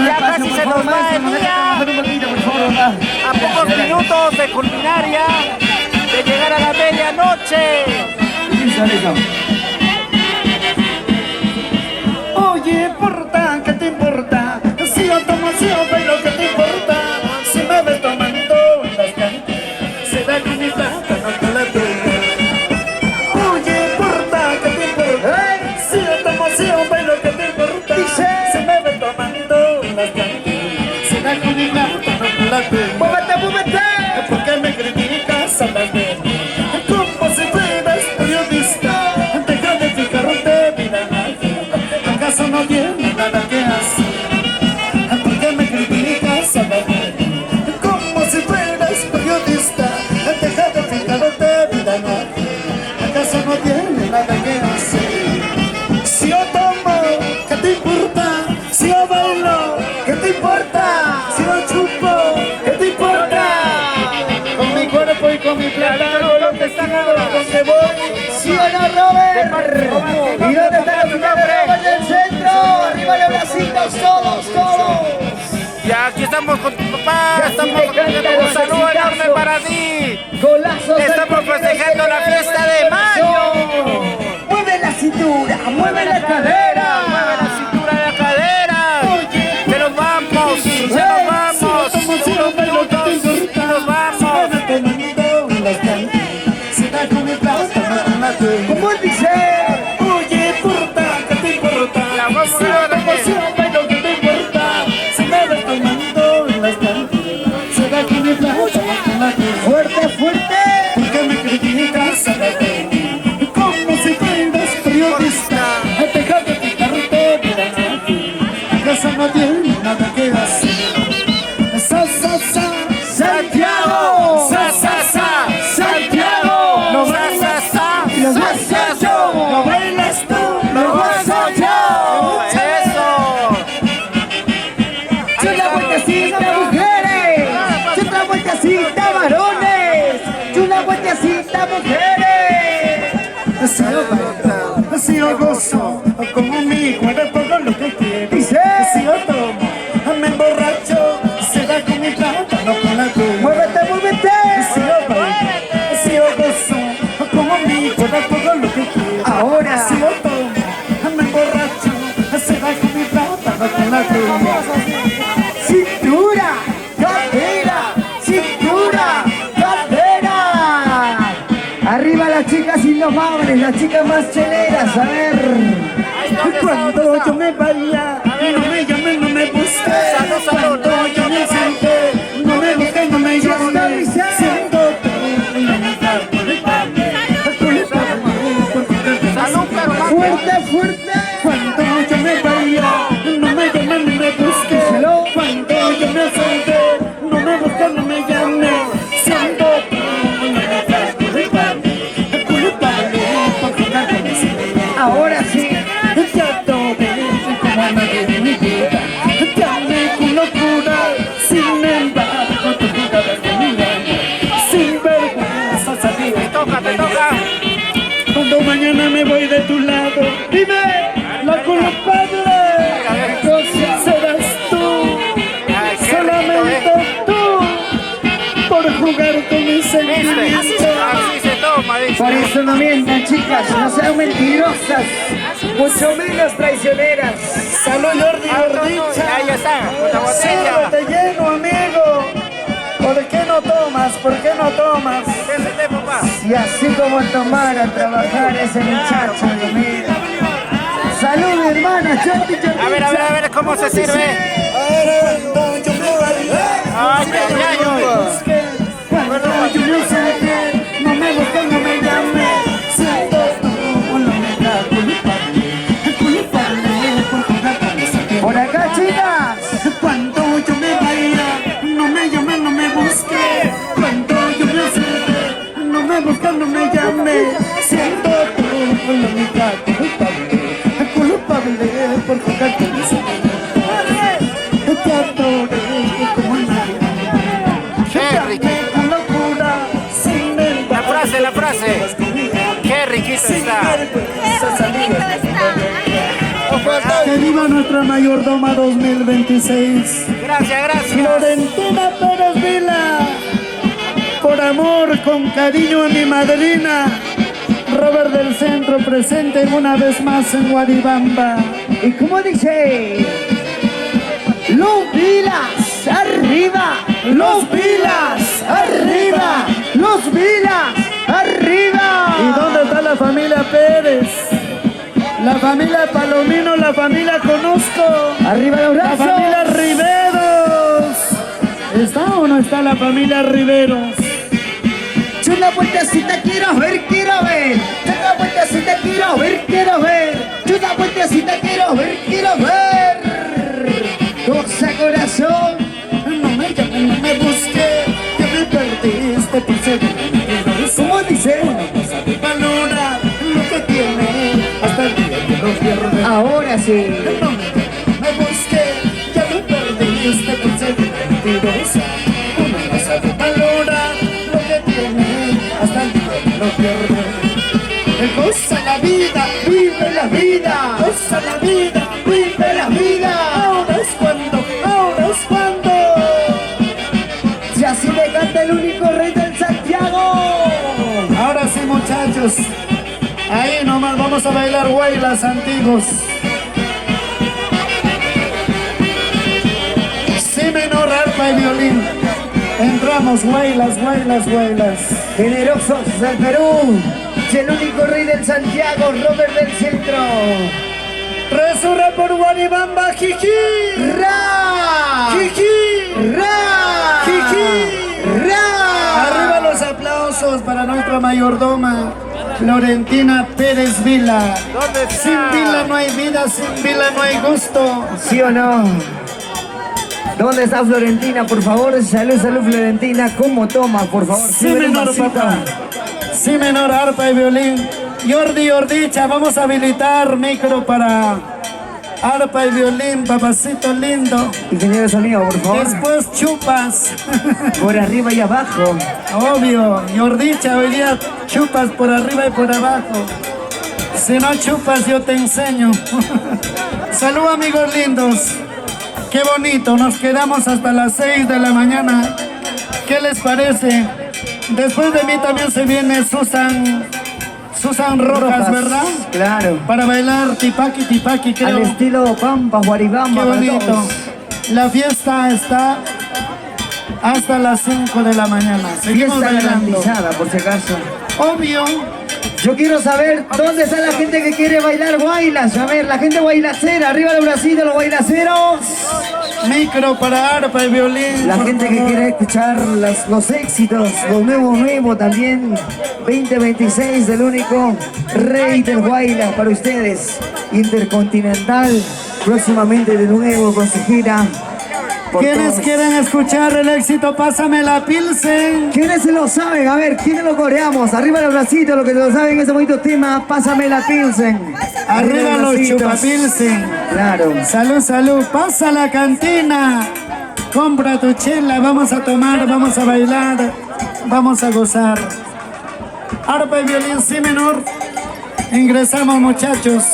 Ya casi se nos va el día. A pocos minutos de culminar ya, de llegar a la medianoche. Oye, porta, ¿qué te importa? Si yo tomo, si yo bailo, ¿qué te importa? Si me ves tomando en las cantinas, será con mi plata, no con la tuya. Oye, porta, ¿qué te importa? Si yo tomo, si yo bailo, ¿qué te importa? Si me ves tomando en las cantinas, será con mi plata, no con la tuya. ¡Muévete, muévete! ¿Por qué me criticas a las veces? Como si fueras periodista, deja de fijarte, mira nadie. ¿Acaso no tiene nada que hacer? ¿Por qué me criticas a las veces? Como si fueras periodista, deja de fijarte, mira nadie. ¿Acaso no tiene nada que hacer? Si yo tomo, ¿qué te importa? Si yo bailo, ¿qué te importa? Si yo chupo, ¿qué te importa? Con mi cuerpo y con mi plata, no lo que está nada, donde voy. ¿Sí o no, Robert? ¿Y dónde está la final de Robert del centro? ¡Arriba los bracitos, todos! Ya aquí estamos con tu papá, Ya estamos sí me encanta un los saludo enorme exitazos. para ti. ¡Golazos! Estamos festejando la fiesta de mayo. ¡Mueve la cintura! ¡Mueve la cadera! Mueve la cintura de la cadera. Que nos vamos, se nos vamos. Unos minutos y nos vamos. ¿Cómo dice? Oye, porta, ¿qué te importa? La vamos a ver también. Bailo, ¿qué te importa? Si me ves tomando en las cantinas, será que mi plata no con la tuya. ¡Fuerte, fuerte! ¿Por qué me criticas a la vez? Como si fueras periodista, deja de fijarte, mira nadie. ¿Acaso no tiene nada que hacer? ¡Santiago! ¡Santiago! No bailas ¡Lo gozo yo! No bailas tú, ¡Lo gozo yo! Eso. ¡Chula vueltecita, mujeres! ¡Chula vueltecita, varones! ¡Chula vueltecita, mujeres! si yo gozo, como mi cuerpo con lo que quiero. Dice. Si yo tomo, me emborracho, será con mi plata, no con la tuya. ¡Muévete, muévete! Si yo bailo, si yo gozo, como mi cuerpo con lo que quiero. Ahora. Si yo tomo, me emborracho, será con mi plata, no con la tuya. ¡Cintura! ¡Cadera! ¡Cintura! ¡Cadera! Arriba las chicas indomables, las chicas más cheleras, a ver. Cuando yo me vaya, no me llamen, no me busques. Cuando yo me siente, no me busques, no me llames. Siento ¡Fuerte, fuerte! cuando yo me vaya, no me llamen, no me busques. Cuando yo me siente, no me busques, jugar con mis sentimientos. Así se toma, dice. Por eso no mientan, chicas, no sean mentirosas, mucho menos traicioneras. Salud, Jordi, Ahí Gordicha. está, una botella. Sírvete lleno, amigo. ¿Por qué no tomas? ¿Por qué no tomas? Siéntete, papá. Y así como tomar a trabajar ese muchacho, Dios mío. Salud, mi hermana, Jordi. A ver, ¿cómo se sirve? Ay, ay, Cuando yo no sé, no me busques, no me llames. Siento tu la culpable por jugar con mis sentimientos. Por acá, chicas. Cuando yo me vaya, no me llames, no me busques. Cuando yo me acerque, no me busques, no me llames. Siento tu la única culpable por jugar con mis sentimientos. Te adoré como nadie. Qué rico. Una locura sin el La frase. Qué riquito está. Que viva nuestra mayordoma 2026. Gracias. Florentina Pérez Vila. Por amor, con cariño a mi madrina. Robert del Centro presente una vez más en Guaribamba. ¿Y cómo dice? Los Vilas, arriba. Los Vilas, arriba. Los Vilas, arriba. ¿Y dónde está la familia Pérez? La familia Palomino, la familia Conozco. Arriba los La brazos. familia Riveros. ¿Está o no está la familia Riveros? Una vueltecita quiero ver. Una vueltecita quiero ver. Una vueltecita quiero ver. Cosa corazón. No me llames, no me busques, que me perdiste por ser un ¿Cómo dice? valora lo que tiene hasta el día que lo pierde. Ahora sí. No me busques, ya me perdiste por ser un mentirosa. Uno no sabe valorar lo que tiene hasta el día que lo pierde. Goza la vida, Vive la vida. goza la vida, Vive la vida. ahora es cuando. Y así le canta el único rey del Santiago. Ahora sí, muchachos, ahí nomás vamos a bailar huaylas antiguos. Si menor, arpa y violín. Entramos, huaylas. Generosos del Perú. Y el único rey del Santiago, Robert del Centro. Resurre por Guaribamba, jiji. ¡Ra! Jiji. ¡Ra! Jiji. ¡Ra! Arriba los aplausos para nuestra mayordoma, Florentina Pérez Vila. ¿Dónde está? Sin Vila no hay vida, sin Vila no hay gusto. ¿Sí o no? ¿Dónde está Florentina, por favor? Salud, Florentina. ¿Cómo toma, por favor? Si Sube el menor, vasito. papá. Si menor, arpa y violín. Jordicha, vamos a habilitar micro para arpa y violín, papacito lindo. Ingeniero sonido, por favor. Después chupas. Por arriba y abajo. Obvio, Jordicha, hoy día chupas por arriba y por abajo. Si no chupas, yo te enseño. Salud, amigos lindos. Qué bonito, nos quedamos hasta las 6 de la mañana. ¿Qué les parece? Después de mí también se viene Susan Rojas, ¿verdad? Claro. Para bailar tipaki, Al creo. estilo Pampa, Qué Guaribamba. para bonito. todos. La fiesta está hasta las 5 de la mañana. Seguimos Fiesta bailando. garantizada, por si acaso. Obvio. Yo quiero saber dónde está la gente que quiere bailar guaylas. A ver, la gente guaylacera, arriba los bracitos, los guaylaceros. Micro para arpa y violín. La por gente que favor. quiere escuchar los éxitos, los nuevos también. 2026 del único rey del guayla para ustedes. Intercontinental, próximamente de nuevo con su gira. por ¿Quiénes todos. quieren escuchar el éxito? Pásame la Pilsen. ¿Quiénes se lo saben? A ver, ¿quiénes lo coreamos? Arriba los bracitos, los que se lo saben ese bonito tema. Pásame la Pilsen. Arriba los bracitos. chupapilsen. Claro. Salud, salud. Pasa a la cantina. Compra tu chela. Vamos a tomar, vamos a bailar, vamos a gozar. Arpa y violín si menor. Ingresamos, muchachos.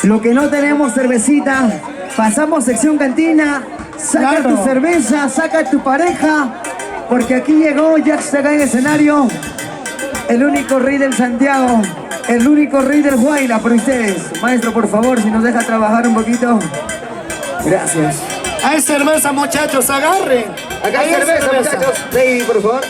Lo que no tenemos cervecita, pasamos sección cantina. Saca Claro. tu cerveza, saca tu pareja porque aquí llegó, ya está acá en el escenario, el único rey del Santiago, el único rey del Huayla por ustedes. Maestro, por favor, si nos deja trabajar un poquito. Gracias. Hay cerveza, muchachos, agarren. Acá hay cerveza, muchachos. Sí, por favor.